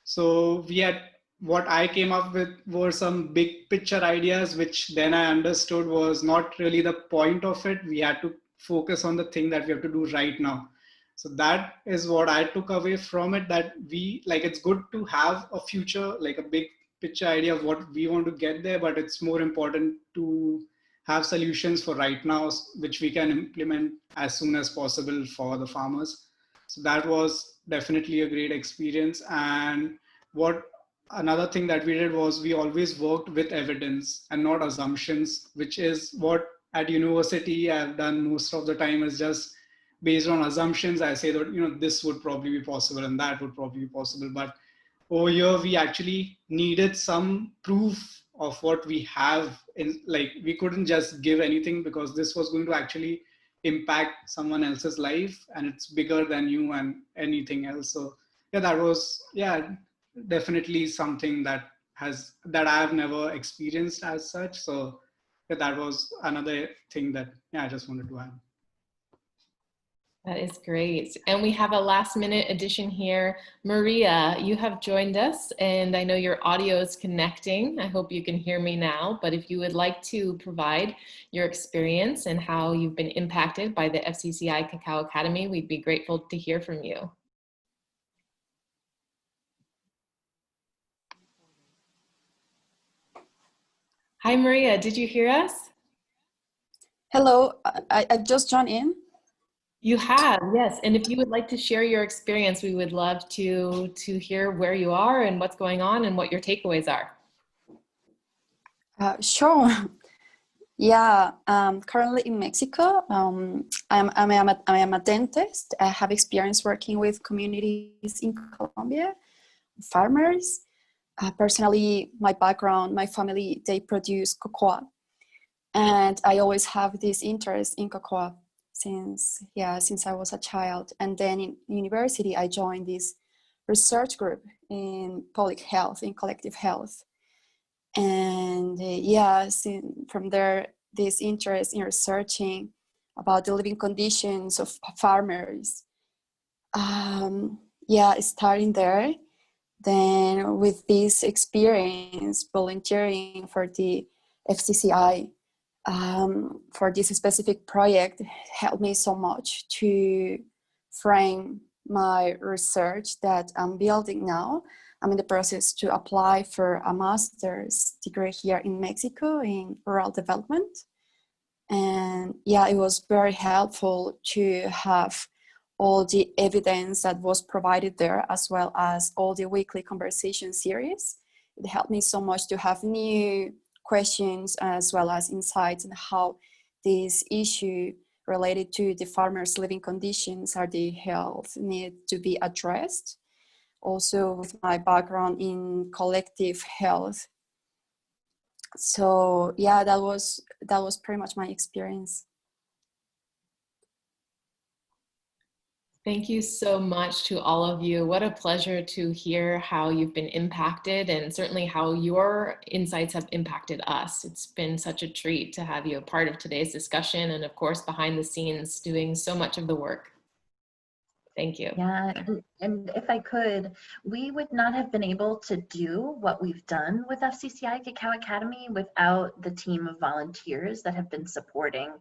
so we had, what I came up with were some big picture ideas, which then I understood was not really the point of it. We had to focus on the thing that we have to do right now. So that is what I took away from it, that we, like, it's good to have a future, like a big picture idea of what we want to get there, but it's more important to have solutions for right now, which we can implement as soon as possible for the farmers. So that was definitely a great experience. And what another thing that we did was we always worked with evidence and not assumptions, which is what at university I've done most of the time, is just based on assumptions. I say that, you know, this would probably be possible and that would probably be possible. But over here, we actually needed some proof of what we have in, like, we couldn't just give anything because this was going to actually impact someone else's life and it's bigger than you and anything else. So yeah, that was, yeah, definitely something that I've never experienced as such. So yeah, that was another thing that, yeah, I just wanted to add. That is great. And we have a last minute addition here. Maria, you have joined us and I know your audio is connecting. I hope you can hear me now, but if you would like to provide your experience and how you've been impacted by the FCCI Cacao Academy, we'd be grateful to hear from you. Hi, Maria, did you hear us? Hello, I just joined in. You have, yes. And if you would like to share your experience, we would love to hear where you are and what's going on and what your takeaways are. Sure. Yeah, currently in Mexico. I am a dentist. I have experience working with communities in Colombia, farmers. Personally, my background, my family, they produce cocoa. And I always have this interest in cocoa since I was a child. And then in university, I joined this research group in public health, in collective health. And from there, this interest in researching about the living conditions of farmers, starting there. Then with this experience volunteering for the FCCI, for this specific project, helped me so much to frame my research that I'm building now. I'm in the process to apply for a master's degree here in Mexico in rural development. And yeah, it was very helpful to have all the evidence that was provided there, as well as all the weekly conversation series. It helped me so much to have new questions as well as insights on how this issue related to the farmers' living conditions or the health need to be addressed. Also with my background in collective health. So yeah, that was pretty much my experience. Thank you so much to all of you. What a pleasure to hear how you've been impacted and certainly how your insights have impacted us. It's been such a treat to have you a part of today's discussion and of course behind the scenes doing so much of the work. Thank you. Yeah, and if I could, we would not have been able to do what we've done with FCCI Cacao Academy without the team of volunteers that have been supporting.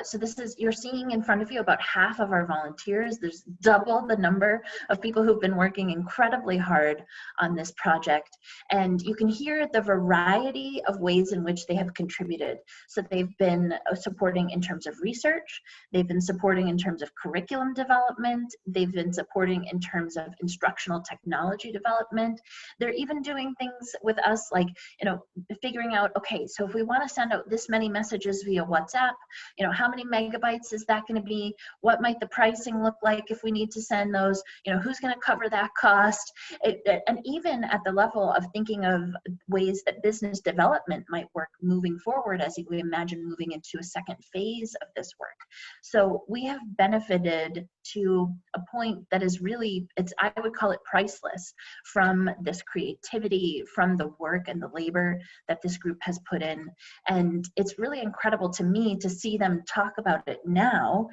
So you're seeing in front of you about half of our volunteers. There's double the number of people who've been working incredibly hard on this project. And you can hear the variety of ways in which they have contributed. So they've been supporting in terms of research, they've been supporting in terms of curriculum development, they've been supporting in terms terms of instructional technology development. They're even doing things with us like, figuring out, okay, so if we want to send out this many messages via WhatsApp, how many megabytes is that going to be? What might the pricing look like if we need to send those? Who's going to cover that cost? And even at the level of thinking of ways that business development might work moving forward as we imagine moving into a second phase of this work. So we have benefited to a point that is really, I would call it priceless, from this creativity, from the work and the labor that this group has put in. And it's really incredible to me to see them talk about it now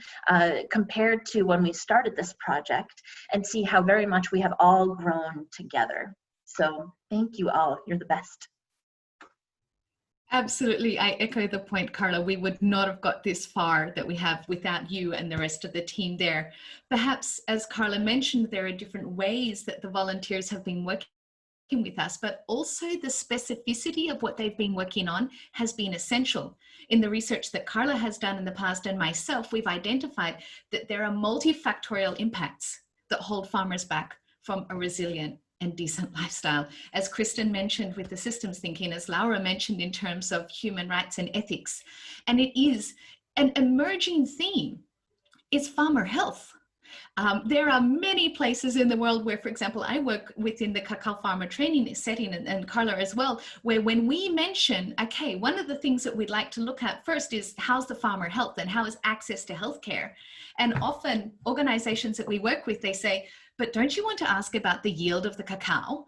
compared to when we started this project, and see how very much we have all grown together. So thank you all, you're the best. Absolutely, I echo the point, Carla. We would not have got this far that we have without you and the rest of the team there. Perhaps, as Carla mentioned, there are different ways that the volunteers have been working with us, but also the specificity of what they've been working on has been essential. In the research that Carla has done in the past, and myself, we've identified that there are multifactorial impacts that hold farmers back from a resilient and decent lifestyle. As Kristen mentioned with the systems thinking, as Laura mentioned in terms of human rights and ethics. And it is an emerging theme is farmer health. There are many places in the world where, for example, I work within the cacao farmer training setting, and Carla as well, where when we mention, okay, one of the things that we'd like to look at first is how's the farmer health and how is access to healthcare. And often organizations that we work with, they say, but don't you want to ask about the yield of the cacao?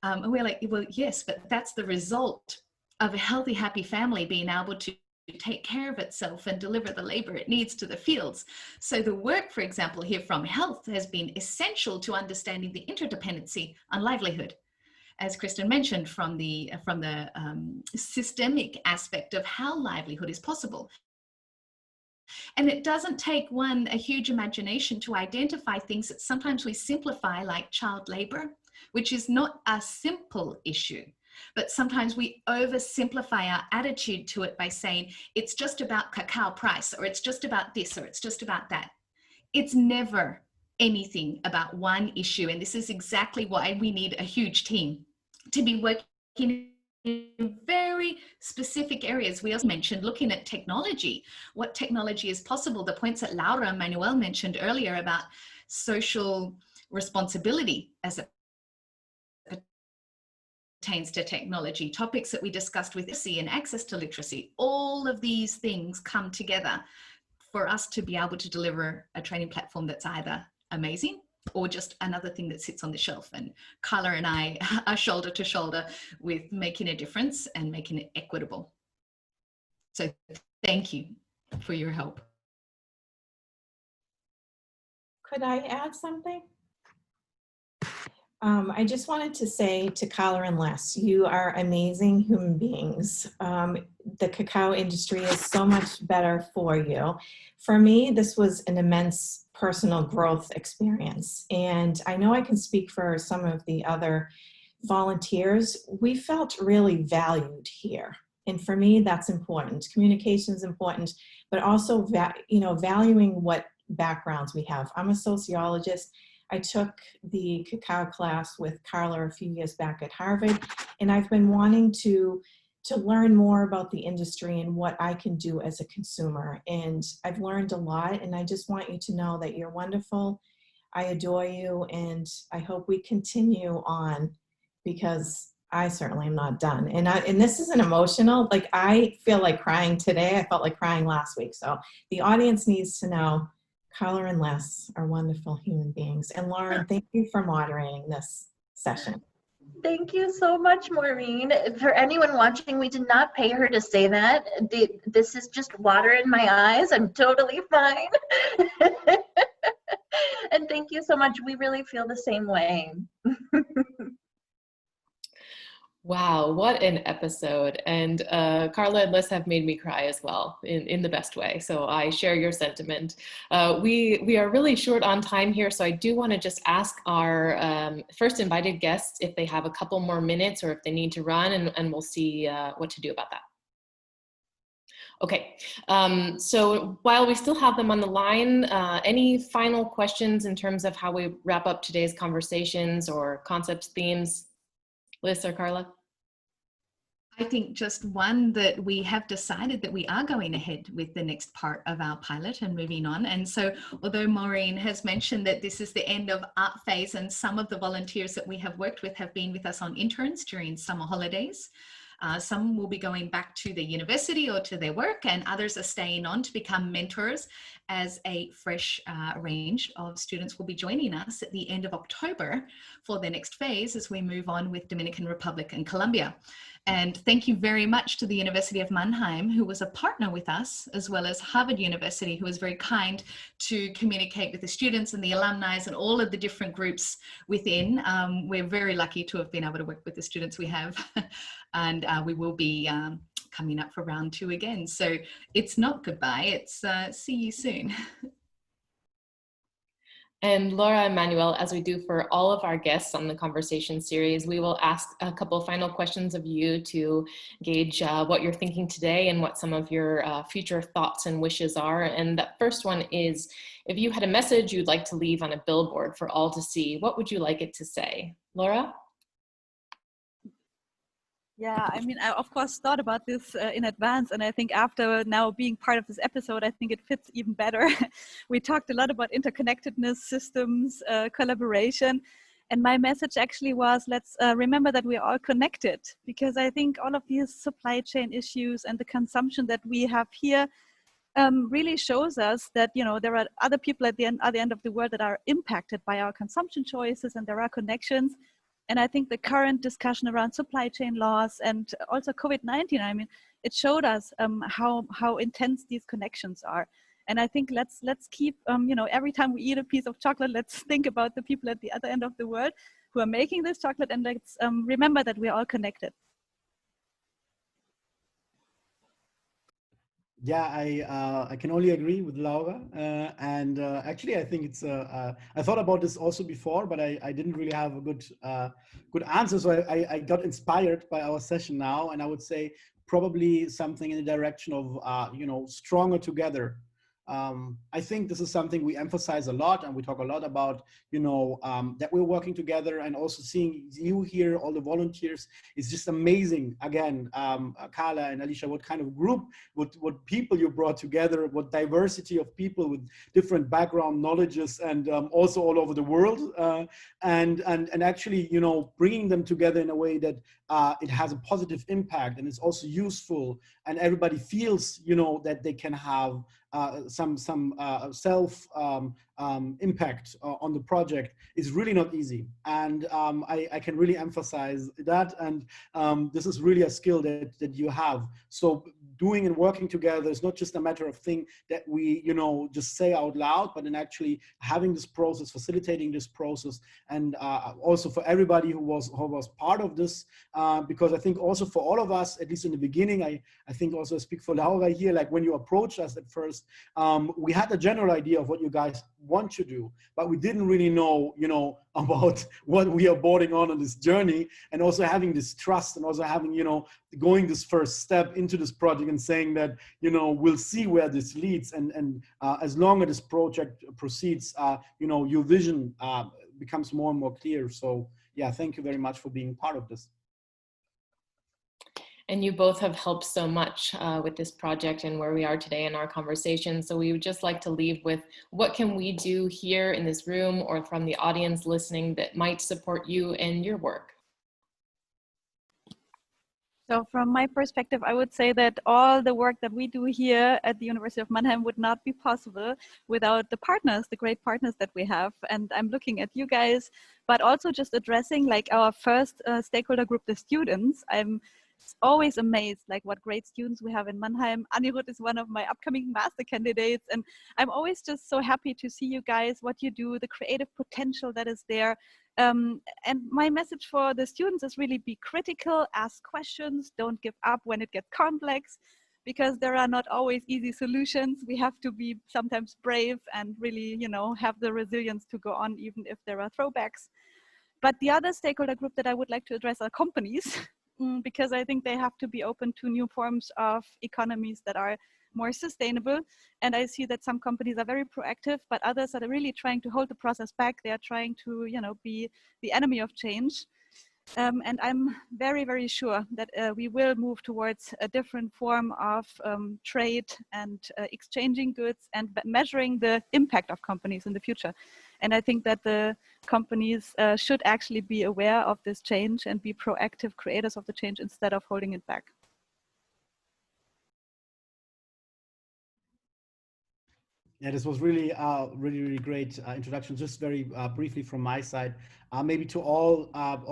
And we're like, well, yes, but that's the result of a healthy, happy family being able to take care of itself and deliver the labor it needs to the fields. So the work, for example, here from health has been essential to understanding the interdependency on livelihood. As Kristen mentioned, from the systemic aspect of how livelihood is possible. And it doesn't take a huge imagination to identify things that sometimes we simplify, like child labor, which is not a simple issue. But sometimes we oversimplify our attitude to it by saying it's just about cacao price, or it's just about this, or it's just about that. It's never anything about one issue. And this is exactly why we need a huge team to be working in very specific areas. We also mentioned looking at technology, what technology is possible, the points that Laura and Manuel mentioned earlier about social responsibility as it pertains to technology, topics that we discussed with literacy and access to literacy. All of these things come together for us to be able to deliver a training platform that's either amazing or just another thing that sits on the shelf. And Carla and I are shoulder to shoulder with making a difference and making it equitable. So thank you for your help. Could I add something? I just wanted to say to Carla and Les, you are amazing human beings. The cacao industry is so much better for you. For me, this was an immense personal growth experience. And I know I can speak for some of the other volunteers. We felt really valued here. And for me, that's important. Communication is important, but also valuing what backgrounds we have. I'm a sociologist. I took the cacao class with Carla a few years back at Harvard, and I've been wanting to learn more about the industry and what I can do as a consumer. And I've learned a lot, and I just want you to know that you're wonderful. I adore you, and I hope we continue on, because I certainly am not done. And this isn't emotional. Like, I feel like crying today. I felt like crying last week. So the audience needs to know Carla and Les are wonderful human beings. And Lauren, thank you for moderating this session. Thank you so much, Maureen. For anyone watching, we did not pay her to say that. This is just water in my eyes. I'm totally fine. And thank you so much. We really feel the same way. Wow, what an episode. And Carla and Les have made me cry as well, in the best way. So I share your sentiment. We are really short on time here, so I do want to just ask our first invited guests if they have a couple more minutes or if they need to run, and we'll see what to do about that. Okay, so while we still have them on the line, any final questions in terms of how we wrap up today's conversations or concepts, themes? Liz or Carla? I think just one, that we have decided that we are going ahead with the next part of our pilot and moving on. And so although Maureen has mentioned that this is the end of art phase, and some of the volunteers that we have worked with have been with us on interns during summer holidays, some will be going back to the university or to their work, and others are staying on to become mentors, as a fresh range of students will be joining us at the end of October for the next phase as we move on with Dominican Republic and Colombia. And thank you very much to the University of Mannheim, who was a partner with us, as well as Harvard University, who was very kind to communicate with the students and the alumni and all of the different groups within. We're very lucky to have been able to work with the students we have. And we will be coming up for round 2 again. So it's not goodbye, it's see you soon. And Laura and Manuel, as we do for all of our guests on the conversation series, we will ask a couple of final questions of you to gauge what you're thinking today and what some of your future thoughts and wishes are. And that first one is, if you had a message you'd like to leave on a billboard for all to see, what would you like it to say? Laura? Yeah, I mean, I of course thought about this in advance, and I think after now being part of this episode, I think it fits even better. We talked a lot about interconnectedness, systems, collaboration, and my message actually was, let's remember that we are all connected, because I think all of these supply chain issues and the consumption that we have here really shows us that, you know, there are other people at the end of the world that are impacted by our consumption choices, and there are connections. And I think the current discussion around supply chain laws and also COVID-19, I mean, it showed us how intense these connections are. And I think let's keep, you know, every time we eat a piece of chocolate, let's think about the people at the other end of the world who are making this chocolate, and let's remember that we're all connected. Yeah, I can only agree with Laura. Actually, I think it's I thought about this also before, but I didn't really have a good answer. So I got inspired by our session now, and I would say probably something in the direction of you know, stronger together. I think this is something we emphasize a lot, and we talk a lot about, you know, that we're working together, and also seeing you here, all the volunteers, is just amazing. Again, Carla and Alicia, what kind of group, what people you brought together, what diversity of people with different background knowledges, and also all over the world, and actually, you know, bringing them together in a way that it has a positive impact, and it's also useful, and everybody feels, you know, that they can have some self impact on the project is really not easy. And I can really emphasize that. And this is really a skill that you have. So doing and working together is not just a matter of thing that we, you know, just say out loud, but in actually having this process, facilitating this process, and also for everybody who was part of this, because I think also for all of us, at least in the beginning, I think also I speak for Laura here, like when you approached us at first, we had a general idea of what you guys want to do, but we didn't really know, you know, about what we are boarding on this journey, and also having this trust, and also having, you know, going this first step into this project and saying that, you know, we'll see where this leads, and as long as this project proceeds, you know, your vision becomes more and more clear. So yeah, thank you very much for being part of this. And you both have helped so much with this project and where we are today in our conversation. So we would just like to leave with, what can we do here in this room or from the audience listening that might support you in your work? So from my perspective, I would say that all the work that we do here at the University of Mannheim would not be possible without the partners, the great partners that we have. And I'm looking at you guys, but also just addressing like our first stakeholder group, the students. I'm always amazed like what great students we have in Mannheim. Anirudh is one of my upcoming master candidates, and I'm always just so happy to see you guys, what you do, the creative potential that is there. And my message for the students is really be critical, ask questions, don't give up when it gets complex, because there are not always easy solutions. We have to be sometimes brave and really, you know, have the resilience to go on even if there are throwbacks. But the other stakeholder group that I would like to address are companies. because I think they have to be open to new forms of economies that are more sustainable. And I see that some companies are very proactive, but others are really trying to hold the process back. They are trying to, be the enemy of change. And I'm very, very sure that we will move towards a different form of trade and exchanging goods and measuring the impact of companies in the future. And I think that the companies should actually be aware of this change and be proactive creators of the change instead of holding it back. Yeah, this was really, really great introduction. Just very briefly from my side, maybe to all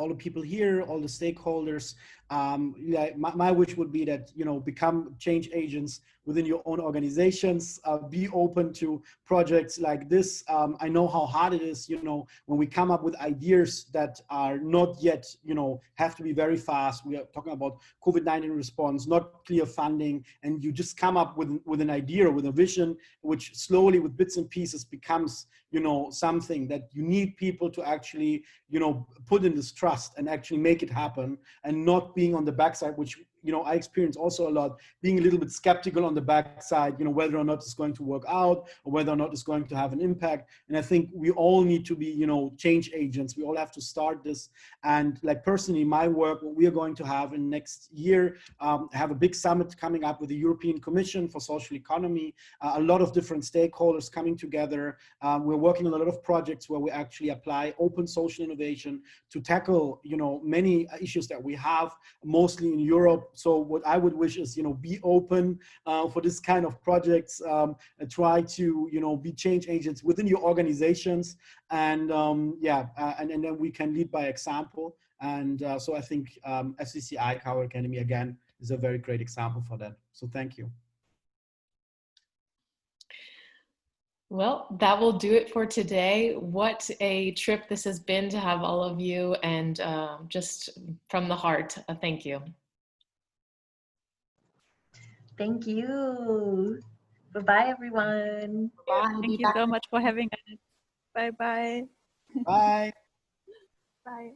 the people here, all the stakeholders. My wish would be that become change agents within your own organizations. Be open to projects like this. I know how hard it is. When we come up with ideas that are not yet, have to be very fast. We are talking about COVID-19 response, not clear funding, and you just come up with an idea, with a vision, which slowly with bits and pieces becomes something that you need people to actually put in this trust and actually make it happen, and not being on the backside, which I experience also a lot, being a little bit skeptical on the backside, whether or not it's going to work out or whether or not it's going to have an impact. And I think we all need to be, change agents. We all have to start this. And like personally, my work, what we are going to have in next year, have a big summit coming up with the European Commission for Social Economy, a lot of different stakeholders coming together. We're working on a lot of projects where we actually apply open social innovation to tackle, many issues that we have, mostly in Europe. So what I would wish is, be open for this kind of projects, and try to, be change agents within your organizations, and and then we can lead by example. And so I think FCCI Cacao Academy again is a very great example for that. So thank you. Well, that will do it for today. What a trip this has been to have all of you, and just from the heart, thank you. Thank you. Bye-bye, everyone. Bye. Thank you so much for having us. Bye-bye. Bye. Bye.